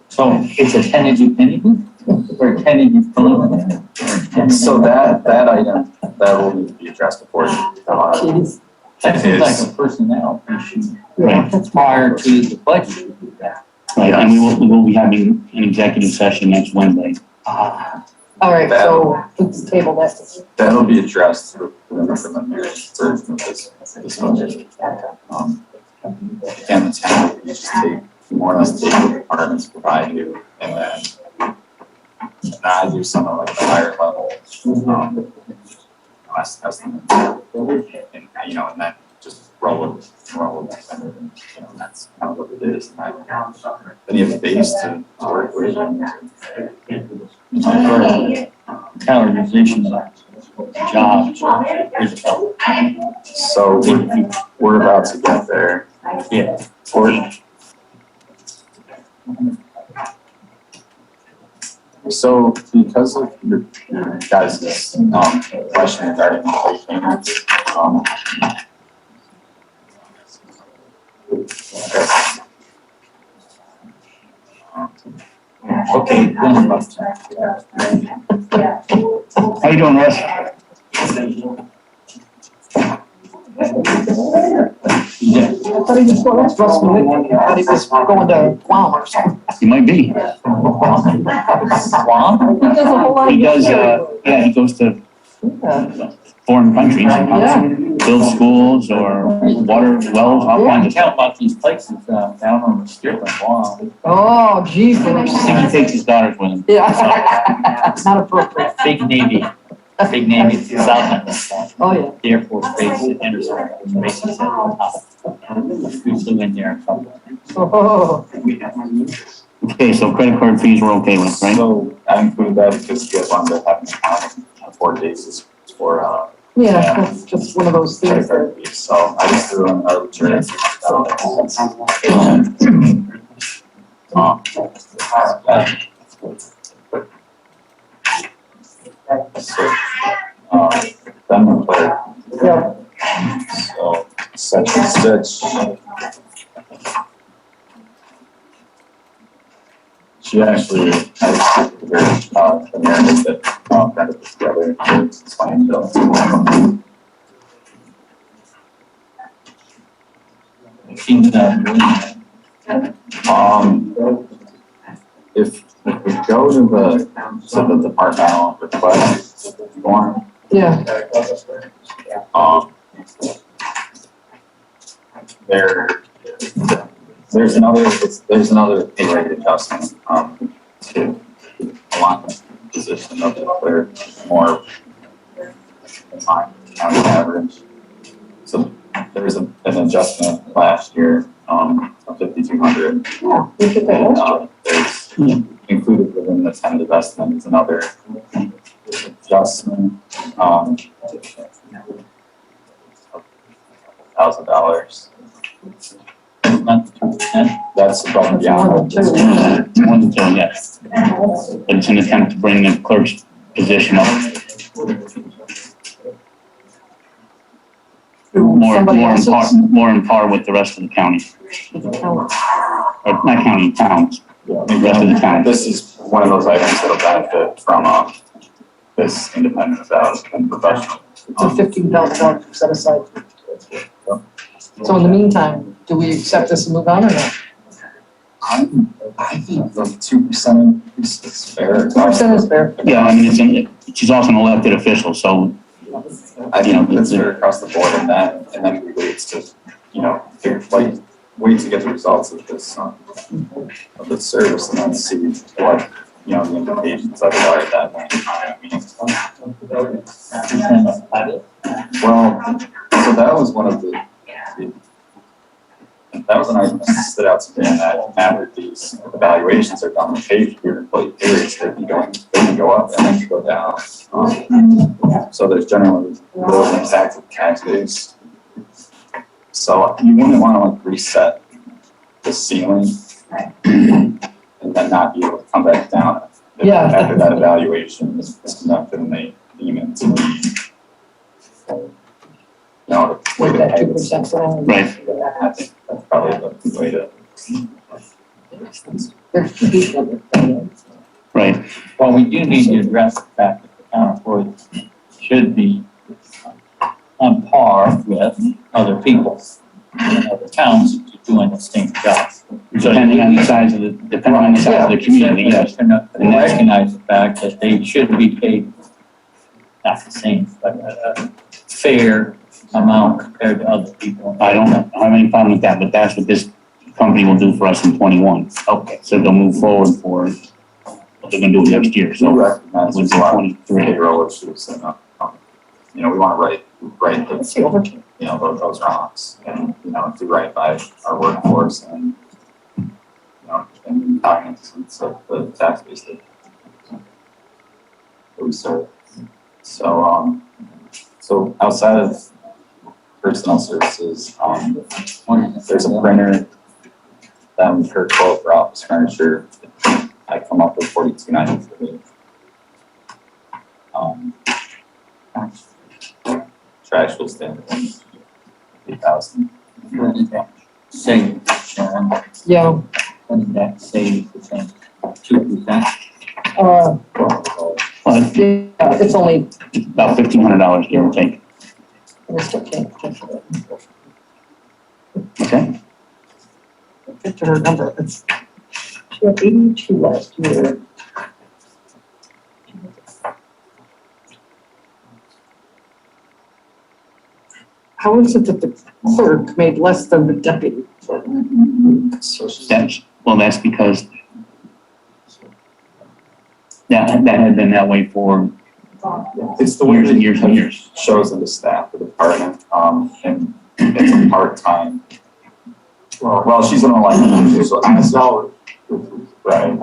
Speaker 4: So it's a tentative anything or a tentative preliminary?
Speaker 1: So that item, that will need to be addressed before.
Speaker 5: Jeez.
Speaker 4: That seems like a personnel issue
Speaker 3: Right.
Speaker 4: prior to the budget.
Speaker 3: Right, and we will be having an executive session next Wednesday.
Speaker 5: All right, so let's table that.
Speaker 1: That'll be addressed through the preliminary version of this budget. And the town, you just take, more or less take what the departments provide you, and then I do some of like the higher level, estimate. And, and then just roll it, and, that's kind of what it is. And then you have a base to work with.
Speaker 4: Calendarization of jobs.
Speaker 1: So we're about to get there.
Speaker 4: Yeah.
Speaker 1: So because of your guys' question regarding employee payments,
Speaker 4: Okay, then
Speaker 3: How you doing, Russ?
Speaker 4: yeah.
Speaker 5: I thought he was going, that's Russ Malik. I thought he was going to Guam or something.
Speaker 3: He might be.
Speaker 4: Swamp?
Speaker 5: He does a whole lot of.
Speaker 3: He does, he goes to
Speaker 5: Yeah.
Speaker 3: foreign countries,
Speaker 5: Yeah.
Speaker 3: build schools or water wells, all kinds of stuff.
Speaker 4: Count about these places down on the strip of Guam.
Speaker 5: Oh, geez.
Speaker 3: I think he takes his daughters with him.
Speaker 5: Yeah. Not appropriate.
Speaker 4: Big Navy south
Speaker 5: Oh, yeah.
Speaker 4: the Air Force Base at Henderson, Base at the top. We flew in there a couple of times.
Speaker 5: Oh,
Speaker 3: Okay, so credit card fees we're okay with, right?
Speaker 1: so I include that because you guys wanted to have an accounting on 4 days for,
Speaker 5: yeah, that's just one of those
Speaker 1: credit
Speaker 5: things that.
Speaker 1: card fees. So I just threw in arbitrary. Then the clerk.
Speaker 5: Yeah.
Speaker 1: So section 6. She actually has a very, the narrative that, kind of put together, it's fine, if we go to the departmental request form,
Speaker 5: Yeah.
Speaker 1: there's another pay rate adjustment, to align the position of the clerk more in line with county average. So there's an adjustment last year, of 5,200.
Speaker 5: Yeah, we did that last year.
Speaker 1: There's included within the tentative estimate is another adjustment, $1,000. That's above and beyond.
Speaker 5: One and two.
Speaker 3: 1 to 2, yes. But it's an attempt to bring the clerk's position up
Speaker 5: Somebody else's?
Speaker 3: more in par with the rest of the county, or not county, towns, the rest of the towns.
Speaker 1: This is one of those items that'll benefit from, this independent evaluation and professional.
Speaker 5: It's a $15,000 set aside. So in the meantime, do we accept this and move on or not?
Speaker 1: I think the 2% increase is fair.
Speaker 5: 2% is fair.
Speaker 3: Yeah, I mean, she's also an elected official, so,
Speaker 1: I think that's fair across the board, and then we wait to, wait to get the results of this, of this service, and then see what, the implications of it are at that point in time. Well, so that was one of that was an item that stood out to me, and that after these evaluations are done, the pay for your employee pay rates, they can go up and then go down. So there's generally little impact of tax base. So you wouldn't want to reset the ceiling and then not be able to come back down after that evaluation is conducted and they deem it to be you know, the way
Speaker 5: With
Speaker 1: to
Speaker 5: that
Speaker 1: pay
Speaker 5: 2% for
Speaker 3: Right.
Speaker 1: I think that's probably the way to.
Speaker 5: There's two people that pay it.
Speaker 3: Right,
Speaker 4: Well, we do need to address the fact that the town employees should be on par with other people in other towns that are doing the same job.
Speaker 3: depending on the size of the community, yes.
Speaker 4: And recognize the fact that they should be paid, not the same, but a fair amount compared to other people.
Speaker 3: I don't have any problem with that, but that's what this company will do for us in 21.
Speaker 4: Okay.
Speaker 3: So they'll move forward for what they're gonna do next year,
Speaker 1: We
Speaker 3: so
Speaker 1: recognize
Speaker 3: when's
Speaker 1: there's a lot of
Speaker 3: 23?
Speaker 1: payroll issues and, you know, we want to right the,
Speaker 5: Let's see, overtime.
Speaker 1: you know, those wrongs and, you know, do right by our workforce and, you know, and cognizance of the tax base that we serve. So, so outside of personnel services, there's a printer that we heard quote for office furniture. I come up with $42.93. Trash was then 8,000.
Speaker 4: Say, Sharon,
Speaker 5: Yeah,
Speaker 4: what did that say, percent, 2%?
Speaker 3: But
Speaker 5: yeah, it's only,
Speaker 3: about $1,500, give or take,
Speaker 5: I still can't think of it.
Speaker 3: okay?
Speaker 5: Get to her number, it's, she had 82 last year. How is it that the clerk made less than the deputy clerk?
Speaker 1: So she's
Speaker 3: That's because that had been that way for
Speaker 1: it's the way
Speaker 3: years and
Speaker 1: that
Speaker 3: years and years.
Speaker 1: shows in the staff of the department, and it's a part-time. Well, she's an elected, so honestly, right,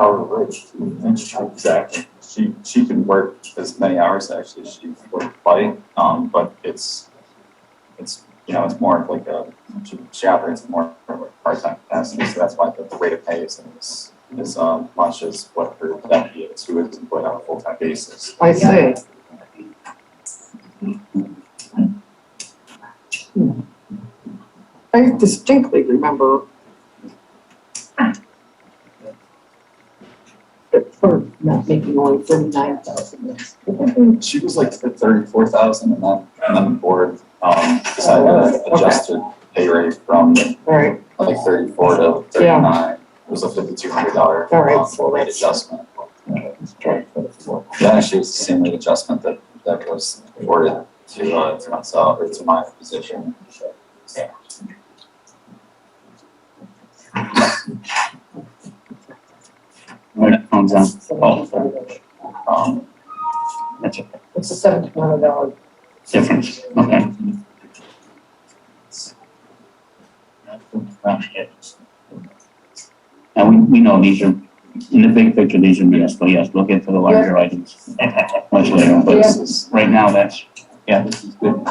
Speaker 1: exactly. She can work as many hours actually as she would like, but it's, you know, it's more of like she operates more of a part-time capacity, so that's why the rate of pay is as much as what her deputy is, who is employed on a full-time basis.
Speaker 5: I see. I distinctly remember the clerk not making only 39,000.
Speaker 1: She was like at 34,000 and then the board, decided to adjust her pay rate from
Speaker 5: All right,
Speaker 1: like 34 to 39. It was a $5,200
Speaker 5: All right, so
Speaker 1: rate
Speaker 5: that's-
Speaker 1: adjustment.
Speaker 5: let's try for the floor.
Speaker 1: Yeah, actually, it was the same rate adjustment that was awarded to myself or to my position.
Speaker 3: Right, phone's on. That's a
Speaker 5: It's a $1,700.
Speaker 3: difference, okay? Now, we know these are, in the big picture, these are municipal, yes, we'll get to the larger items much later, but
Speaker 1: This is,
Speaker 3: right now, that's,
Speaker 4: This is good.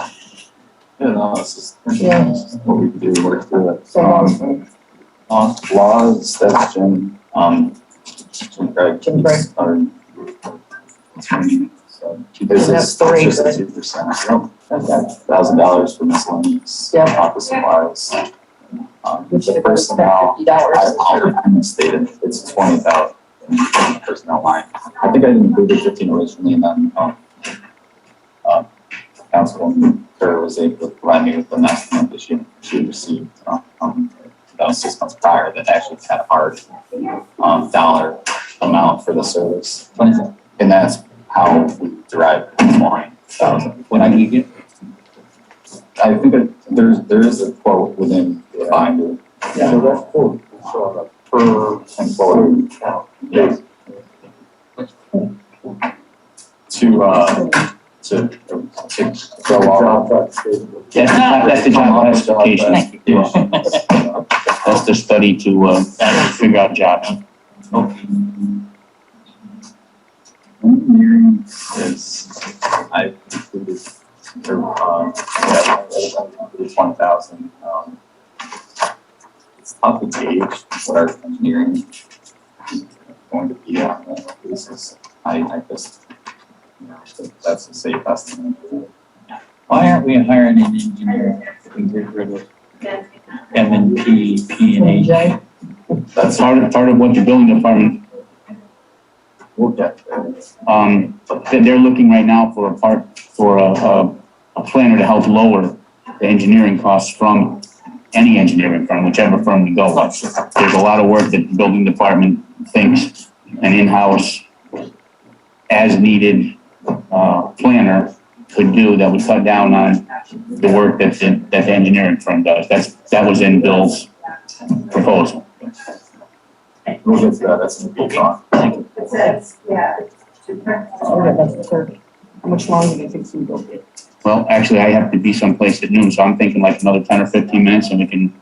Speaker 1: this is
Speaker 5: Yeah.
Speaker 1: what we do, work through it.
Speaker 5: So long.
Speaker 1: Laws, that's Jim, Jim Craig.
Speaker 5: Jim Craig.
Speaker 1: he's our attorney, so this
Speaker 5: And that's
Speaker 1: is
Speaker 5: the rate,
Speaker 1: just
Speaker 5: right?
Speaker 1: 2%,
Speaker 5: Okay.
Speaker 1: $1,000 for miscellaneous
Speaker 5: Yeah.
Speaker 1: office supplies.
Speaker 5: Which
Speaker 1: The
Speaker 5: is
Speaker 1: personnel,
Speaker 5: $50.
Speaker 1: I misstated, it's 20,000 in the personnel line. I think I included 15 originally, and then, Councilwoman Kerr was able to provide me with an estimate that she received, that was 6 months prior, that actually had a hard, dollar amount for the service. And that's how we derived 20,000.
Speaker 4: What I need it?
Speaker 1: I think that there is a quote within the binder.
Speaker 2: Yeah, so that's cool. So, per employee count.
Speaker 1: Yes. To go
Speaker 2: Job
Speaker 1: off.
Speaker 2: classification.
Speaker 3: that's the job classification. That's the study to, figure out jobs.
Speaker 4: Okay.
Speaker 1: Engineering is, I included, yeah, 20,000. It's tough to gauge what our engineering is going to be on a basis. I just, you know, that's a safe estimate.
Speaker 4: Why aren't we hiring an engineer? We get rid of M&P, P&H.
Speaker 5: Jay?
Speaker 3: That's part of what the building department,
Speaker 1: We'll get there.
Speaker 3: they're looking right now for a planner to help lower the engineering costs from any engineering firm, whichever firm we go with. There's a lot of work that the building department thinks an in-house, as-needed, planner could do that would cut down on the work that the engineering firm does. That was in Bill's proposal.
Speaker 1: We'll get to that, that's in the big talk.
Speaker 5: Okay, that's the third. How much longer do you think we go?
Speaker 3: Well, actually, I have to be someplace at noon, so I'm thinking like another 10 or 15 minutes and we can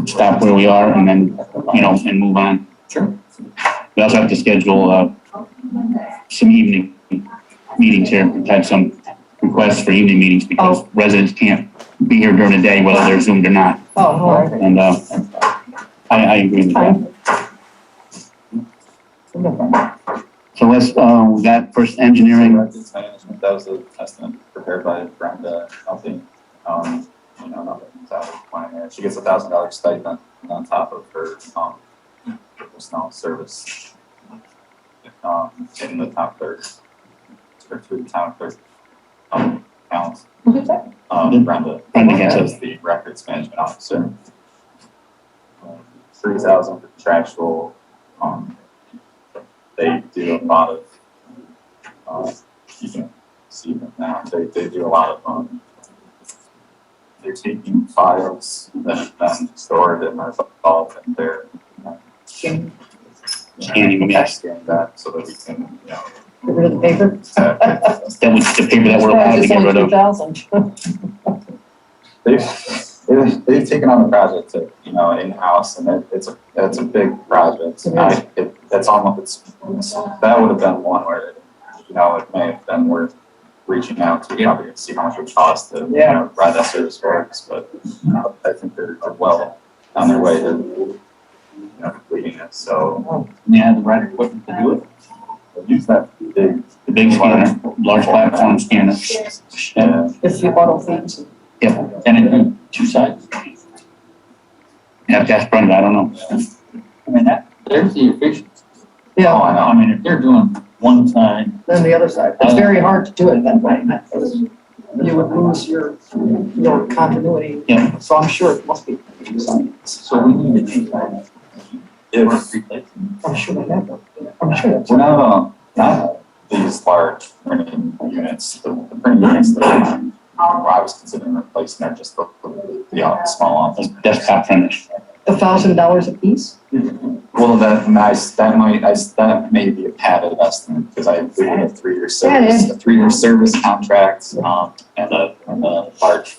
Speaker 3: stop where we are and then, and move on.
Speaker 1: Sure.
Speaker 3: We also have to schedule, some evening meetings here. We've had some requests for evening meetings because residents can't be here during the day, whether they're Zoomed or not.
Speaker 5: Oh, all right.
Speaker 3: And, I agree with that. So let's, we got first engineering.
Speaker 1: Records management, that was an estimate prepared by Brenda, nothing, nothing's out of line there. She gets $1,000 stipend on top of her, personnel service. In the top third, or through the town clerk, counts.
Speaker 5: Who did that?
Speaker 1: Brenda.
Speaker 3: Brenda gets it.
Speaker 1: As the records management officer. 3,000 for contractual, they do a lot of, you can see them now, they do a lot of, they're taking files that have been stored in their vault and they're,
Speaker 3: Scanning them, yes.
Speaker 1: scan that so that we can,
Speaker 5: Get rid of the paper?
Speaker 3: That was the paper that we're allowed to get rid of.
Speaker 1: they've taken on the project, in-house, and it's a big project. It's almost, that would have been one where, it may have been worth reaching out to, probably to see how much it would cost to, provide that service for us, but, I think they're well on their way to, completing it, so.
Speaker 4: Yeah, the right equipment to do it.
Speaker 1: We'll use that big.
Speaker 3: The big scanner, large platform scanner.
Speaker 1: Yeah.
Speaker 5: If the auto feeds.
Speaker 4: Can it do two sides?
Speaker 3: Yeah, that's Brenda, I don't know.
Speaker 4: I mean, there's the efficiency.
Speaker 5: Yeah,
Speaker 1: I know.
Speaker 4: I mean, if they're doing one side,
Speaker 5: then the other side. It's very hard to do it that way. You would lose your continuity.
Speaker 3: Yeah.
Speaker 5: So I'm sure it must be two sides.
Speaker 4: so we need to do that.
Speaker 1: If,
Speaker 5: I'm sure they have them. I'm sure that's.
Speaker 1: we're not these large printing units, the printing units that I was considering replacing are just the small office.
Speaker 3: Desktop printers.
Speaker 5: $1,000 a piece?
Speaker 1: Well, that may be a padded estimate, because I included a 3-year service contract, and a large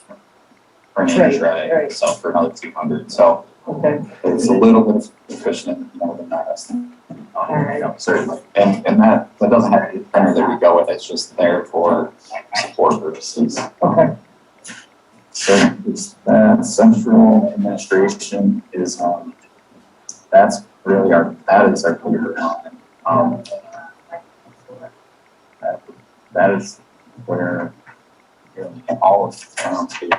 Speaker 1: printing
Speaker 5: Right,
Speaker 1: tray,
Speaker 5: right.
Speaker 1: so for another 200, so
Speaker 5: Okay.
Speaker 1: it's a little bit efficient, than that estimate.
Speaker 5: Alright.
Speaker 1: Certainly, and that doesn't have to be the printer that we go with, it's just there for support purposes.
Speaker 5: Okay.
Speaker 1: So it's, central administration is, that's really that is our bigger line. That is where all of the towns do.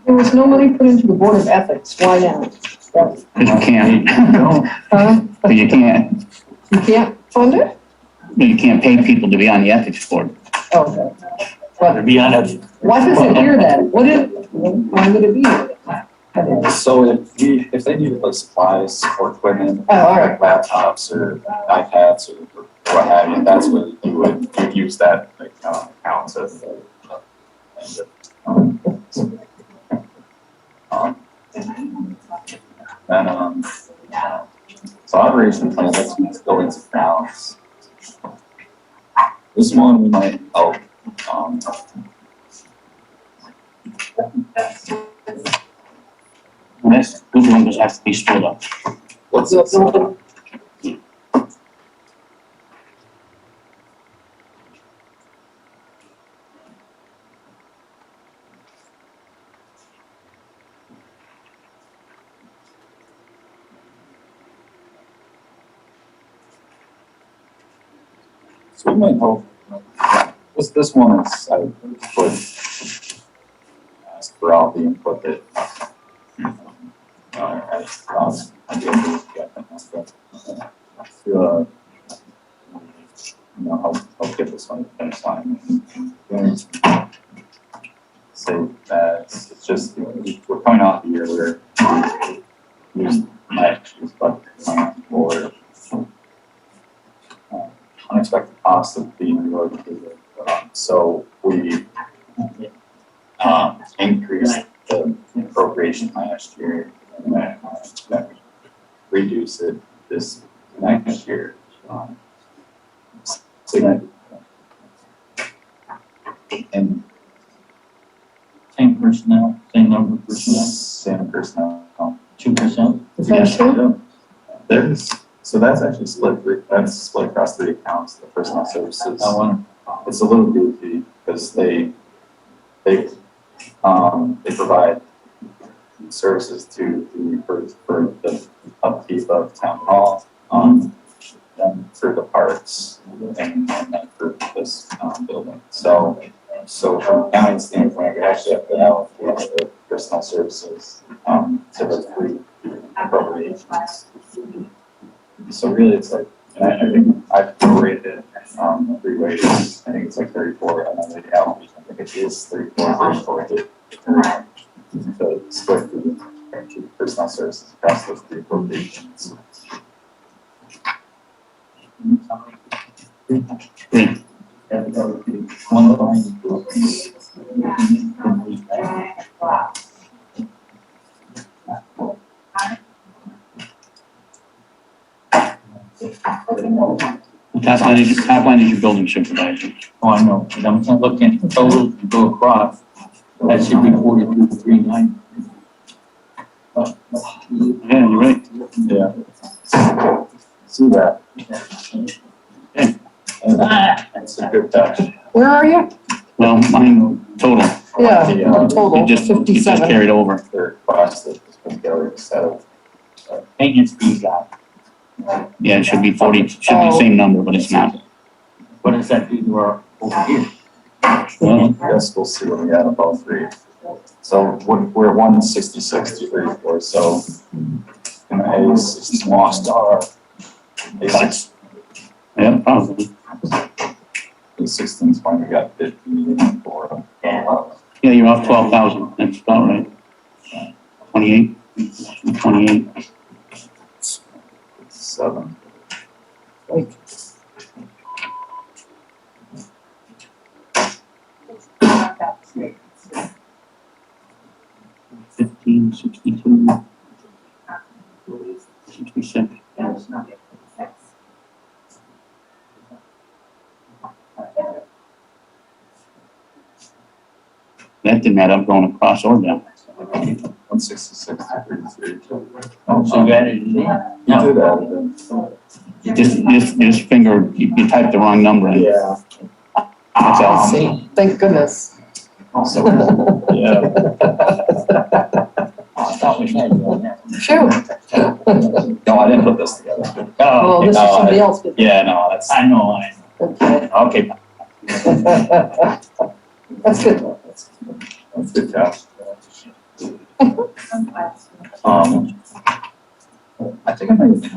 Speaker 5: There was no money put into the Board of Ethics. Why not?
Speaker 3: Because you can't.
Speaker 5: Huh?
Speaker 3: Because you can't.
Speaker 5: You can't fund it?
Speaker 3: You can't pay people to be on the ethics board.
Speaker 5: Okay.
Speaker 4: To be honest,
Speaker 5: Why does it hear that? Why would it be here?
Speaker 1: So if they needed like supplies or equipment,
Speaker 5: Oh, all right.
Speaker 1: like laptops or iPads or what have you, that's where you'd use that account to. So operation plan, let's go into grounds. This one we might,
Speaker 3: This one just has to be split up.
Speaker 1: what's it? So we might hope, this one is, I put for all the input that, I do get from us, but, to, help get this one to the finish line. Say that it's just, we're coming off the year where we used last year's budget plan for unexpected costs of being relocated. So we increased the appropriation last year and then reduce it this next year. And
Speaker 4: Same personnel, same number of personnel,
Speaker 1: same personnel.
Speaker 4: 2%.
Speaker 5: Is that true?
Speaker 1: So that's actually that's split across 3 accounts, the personnel services.
Speaker 4: I want
Speaker 1: It's a little goofy because they provide services for the upkeep of town hall, and for the parks and then for this, building. So from a county standpoint, we actually have to allocate the personnel services, to those 3 appropriations. So really it's like, and I think I've prorated it, 3 ways. I think it's like 34, and then the allocation, I think it is 34. So split the personnel services across those 3 appropriations.
Speaker 4: one line.
Speaker 3: Top line is your building supervisor.
Speaker 4: Oh, I know, but I'm not looking at total to go across. That should be 42,390.
Speaker 3: Yeah, you're right.
Speaker 1: Yeah. See that? That's a good touch.
Speaker 5: Where are you?
Speaker 3: Well, mine total,
Speaker 5: Yeah,
Speaker 1: The,
Speaker 5: total,
Speaker 3: it just
Speaker 5: 57.
Speaker 3: carried over.
Speaker 1: Their cost that was put together instead of,
Speaker 4: Maintenance fee guy,
Speaker 3: Yeah, it should be 40, should be the same number, but it's not.
Speaker 4: what does that do to our over here?
Speaker 3: Well,
Speaker 1: I guess we'll see what we got about 3. So we're 166 to 34, so in A16 lost our A6,
Speaker 3: yeah, probably.
Speaker 1: A16's fine, we got 50 for,
Speaker 3: Yeah, you're off 12,000, that's about right. 28, 28.
Speaker 1: 7.
Speaker 3: Fifteen, 62, 67. That didn't add up going across or down.
Speaker 1: 166 to 33.
Speaker 4: So you added it in?
Speaker 1: You did add it in.
Speaker 3: Just finger, you typed the wrong number in.
Speaker 1: Yeah.
Speaker 3: That's
Speaker 5: I
Speaker 3: all.
Speaker 5: see, thank goodness.
Speaker 1: So, yeah.
Speaker 4: I thought we had you on that.
Speaker 5: Shoot.
Speaker 1: No, I didn't put this together.
Speaker 5: Oh, this is
Speaker 1: no,
Speaker 5: somebody else. did.
Speaker 1: Yeah, no, that's,
Speaker 4: I know,
Speaker 5: Okay.
Speaker 1: okay.
Speaker 5: That's good.
Speaker 1: That's good catch. I think I might.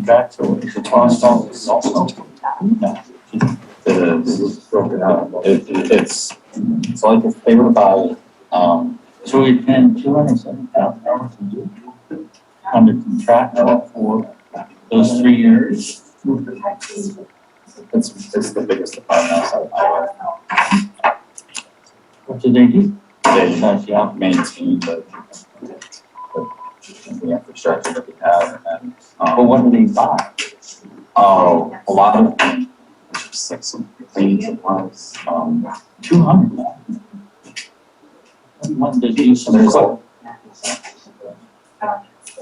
Speaker 4: contractual, is the cost also?
Speaker 1: No. It is broken out. It's like if they were to buy,
Speaker 4: So we paying $207,000 to do under contractual for those 3 years.
Speaker 1: it's the biggest department outside of highway.
Speaker 4: What do they do?
Speaker 1: They maintain the infrastructure that we have and then,
Speaker 4: But what do they buy?
Speaker 1: oh, a lot of just like some cleaning supplies,
Speaker 4: 200. One to do some
Speaker 1: there's
Speaker 4: equipment.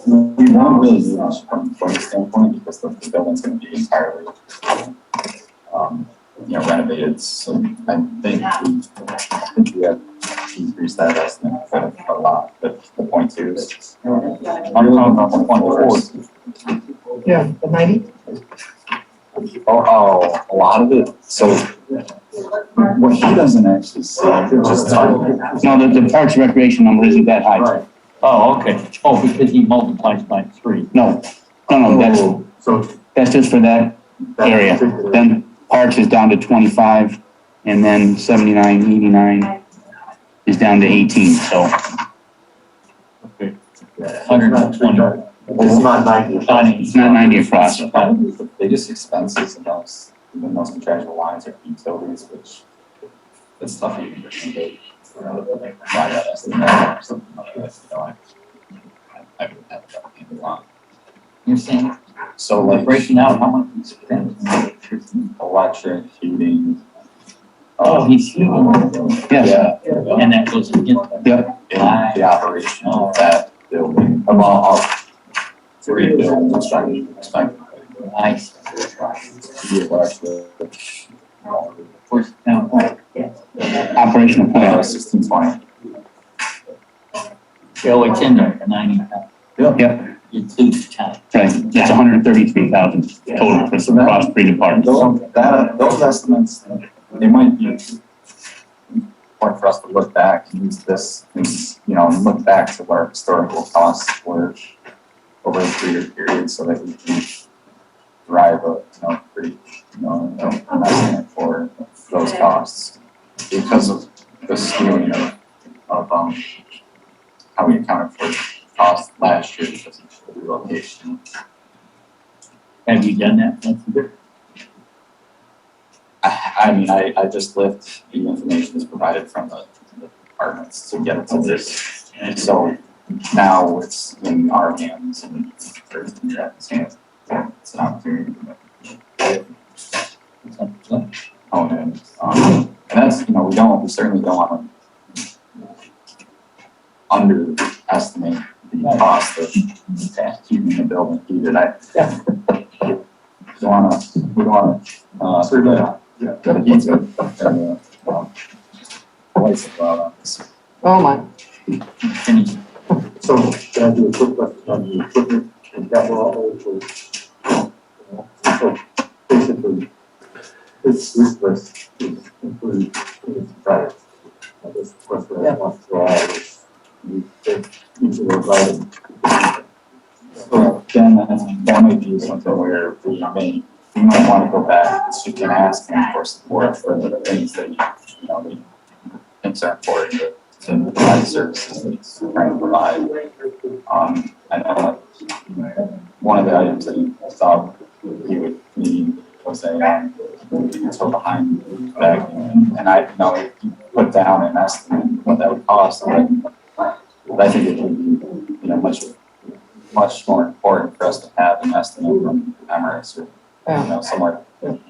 Speaker 1: we won't really do much from a standpoint because the building's gonna be entirely, renovated, so I think we have increased that estimate kind of a lot, but the point too is.
Speaker 4: I'm talking about the 140.
Speaker 5: Yeah, the 90?
Speaker 1: a lot of it, so what he doesn't actually see, just
Speaker 3: No, the Parks and Recreation number isn't that high.
Speaker 2: Right.
Speaker 4: Oh, okay. Oh, because he multiplies by 3.
Speaker 3: No,
Speaker 2: So
Speaker 3: that's just for that
Speaker 2: that
Speaker 3: area.
Speaker 2: particular-
Speaker 3: Then Parks is down to 25, and then 79, 89 is down to 18, so.
Speaker 4: Okay.
Speaker 2: Yeah.
Speaker 4: 120.
Speaker 2: It's not 90.
Speaker 3: It's not 90 across.
Speaker 1: the biggest expenses in those, even those contractual lines are utilities, which it's tough even to think of, why that estimate or something like that, you know, I would have that handle on.
Speaker 4: You're saying,
Speaker 1: So
Speaker 4: like
Speaker 1: like
Speaker 4: breaking out how much he spends?
Speaker 1: electric, heating.
Speaker 4: Oh, he's heating.
Speaker 3: Yes.
Speaker 1: Yeah,
Speaker 4: And that goes against.
Speaker 3: Yep.
Speaker 1: and the operation of that building, of all 3 buildings, respectively.
Speaker 4: Nice.
Speaker 1: The electric,
Speaker 4: Where's the town?
Speaker 3: Operational plan.
Speaker 1: 1620.
Speaker 4: Oh, it's in there, the 90.
Speaker 3: Yep,
Speaker 4: Includes the town.
Speaker 3: right. That's 133,000 total for across 3 departments.
Speaker 1: Those estimates, they might be important for us to look back and use this, you know, look back to where historical costs were over a 3-year period so that we can drive a, pretty, an estimate for those costs. Because of the skewing of how we accounted for costs last year because of the relocation.
Speaker 4: Have you done that?
Speaker 1: I mean, I just lift the information that's provided from the departments to get it to this. And so now it's in our hands and there's in your hands. It's an opportunity to hone in. And that's, we certainly don't want to underestimate the cost of keeping the building heated. We don't wanna, the heat's good. And, lights are loud on this.
Speaker 5: Oh, my.
Speaker 4: Finish.
Speaker 2: So can I do a quick question on the equipment and capital outlay for, so basically, this list is included in its entirety. I guess the question I want to throw out is, you think each of those items.
Speaker 1: So then, that might be something where we might want to go back and ask them for support for the things that, they think are important to provide services that it's trying to provide. I know that one of the items that he thought he would need was a so behind vacuum, and I know he put down an estimate what that would cost, but I think it would be, much more important for us to have an estimate from Emirates or, somewhere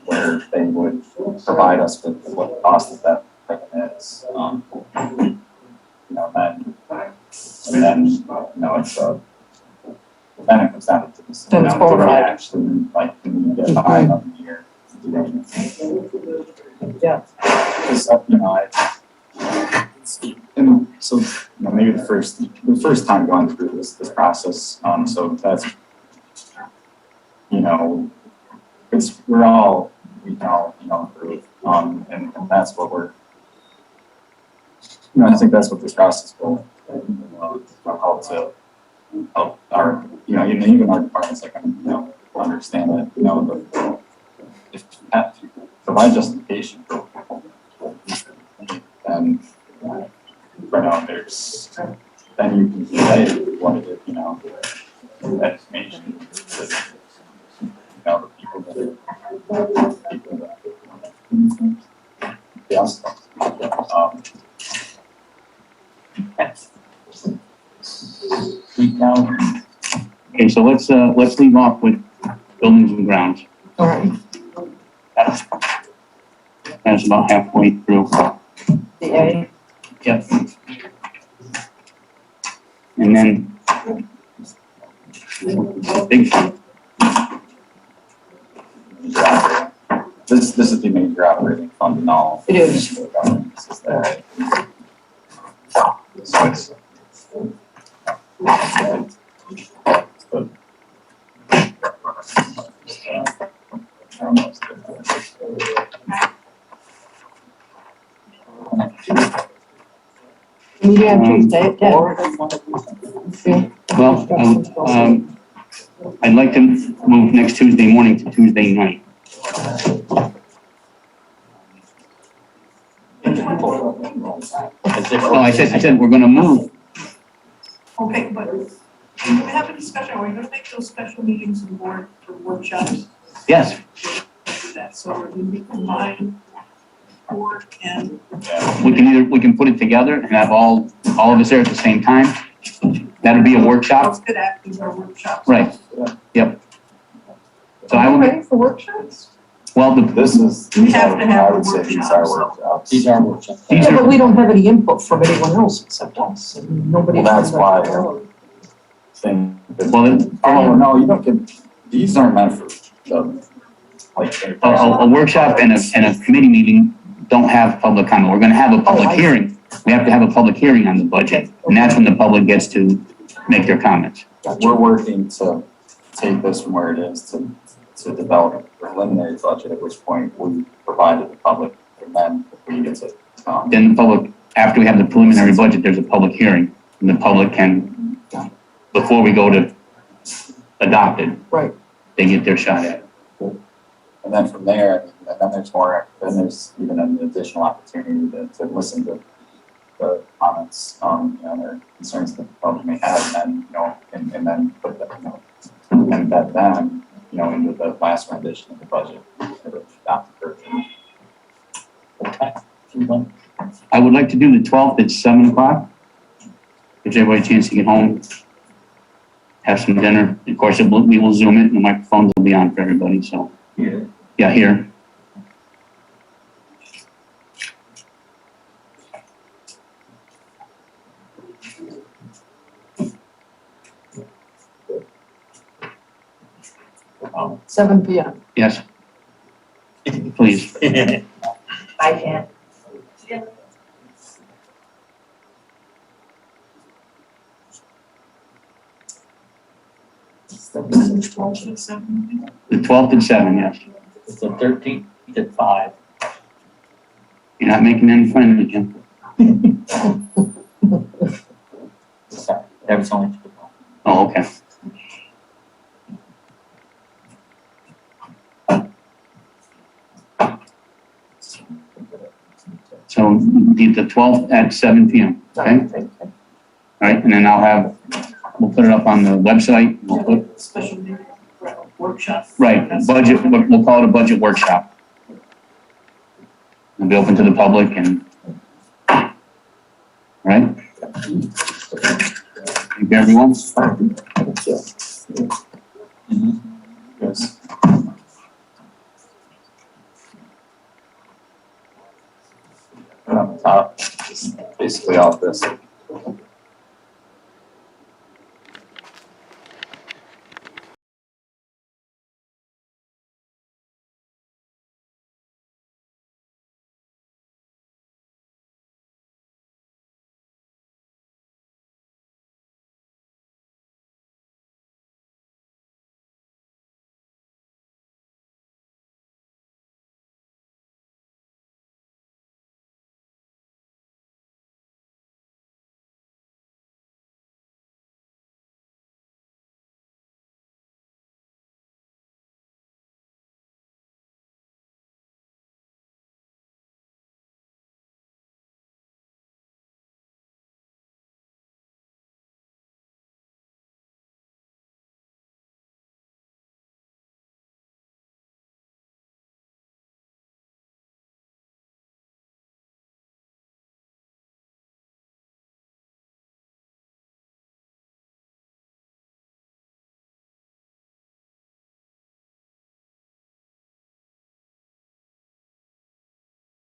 Speaker 1: where they would provide us with what the cost of that thing is. Then it comes down to this.
Speaker 5: Then it's
Speaker 1: do we
Speaker 5: qualified.
Speaker 1: actually, can we get behind on the year?
Speaker 5: Yeah.
Speaker 1: Because, and so, maybe the first time going through this process, so that's, we're all, improve, and that's what we're, I think that's what this process will, help our, even our departments that can, understand that, if provide justification for, then, then you can say what it is, estimation, the people that yes.
Speaker 3: Okay, so let's leave off with buildings and grounds.
Speaker 5: All right.
Speaker 3: That's about halfway through.
Speaker 5: The A.
Speaker 3: Yep. And then big,
Speaker 1: This is the major operating fund and all.
Speaker 5: It is.
Speaker 1: So it's. I don't know.
Speaker 5: meeting on Tuesday at 10.
Speaker 1: Or if one of these things.
Speaker 5: Yeah.
Speaker 3: Well, I'd like to move next Tuesday morning to Tuesday night. Oh, I said we're gonna move.
Speaker 7: Okay, but we have a discussion, are we gonna make those special meetings in board for workshops?
Speaker 3: Yes,
Speaker 7: Do that, so we're gonna be combined board and,
Speaker 3: we can put it together and have all of us there at the same time. That'll be a workshop,
Speaker 7: those could act as our workshops.
Speaker 3: right? Yep. So I
Speaker 5: Are you
Speaker 3: would,
Speaker 5: ready for workshops?
Speaker 3: well,
Speaker 1: This is,
Speaker 7: We have to have
Speaker 1: I would say these are workshops.
Speaker 4: These are workshops.
Speaker 3: These
Speaker 5: Yeah,
Speaker 3: are-
Speaker 5: but we don't have any input from anyone else except us, and nobody.
Speaker 1: Well, that's
Speaker 5: has
Speaker 1: why-
Speaker 5: that.
Speaker 1: Thing.
Speaker 3: well, then,
Speaker 1: Oh, no, you don't get, these aren't meant for, like.
Speaker 3: a workshop and a committee meeting don't have public comment. We're gonna have a public
Speaker 5: Oh, I see.
Speaker 3: hearing. We have to have a public hearing on the budget, and that's when the public gets to make their comments.
Speaker 1: We're working to take this from where it is to develop a preliminary budget, at which point we provide it to the public, and then we get to,
Speaker 3: Then the public, after we have the preliminary budget, there's a public hearing, and the public can, before we go to adopt it.
Speaker 5: Right.
Speaker 3: They get their shot at it.
Speaker 1: and then from there, and then there's more, then there's even an additional opportunity to listen to the comments, or concerns that the public may have, and then, and then put that, embed them, into the last rendition of the budget.
Speaker 4: Okay. If you want.
Speaker 3: I would like to do the 12th at 7 o'clock. Gives everybody a chance to get home, have some dinner. Of course, we will Zoom it, and the microphones will be on for everybody, so.
Speaker 1: Here.
Speaker 3: Yeah, here.
Speaker 1: Um,
Speaker 5: 7 PM.
Speaker 3: Yes. Please.
Speaker 7: I can.
Speaker 3: The 12th at 7, yes.
Speaker 4: It's the 13th at 5.
Speaker 3: You're not making any friends, Jim.
Speaker 4: Sorry, that was only.
Speaker 3: Oh, okay. So the 12th at 7 PM, okay? All right, and then we'll put it up on the website. We'll put,
Speaker 7: Special meeting, workshop.
Speaker 3: right, budget, we'll call it a budget workshop. It'll be open to the public and, all right? Thank you, everyone.
Speaker 1: Yes. And on the top, just basically all of this,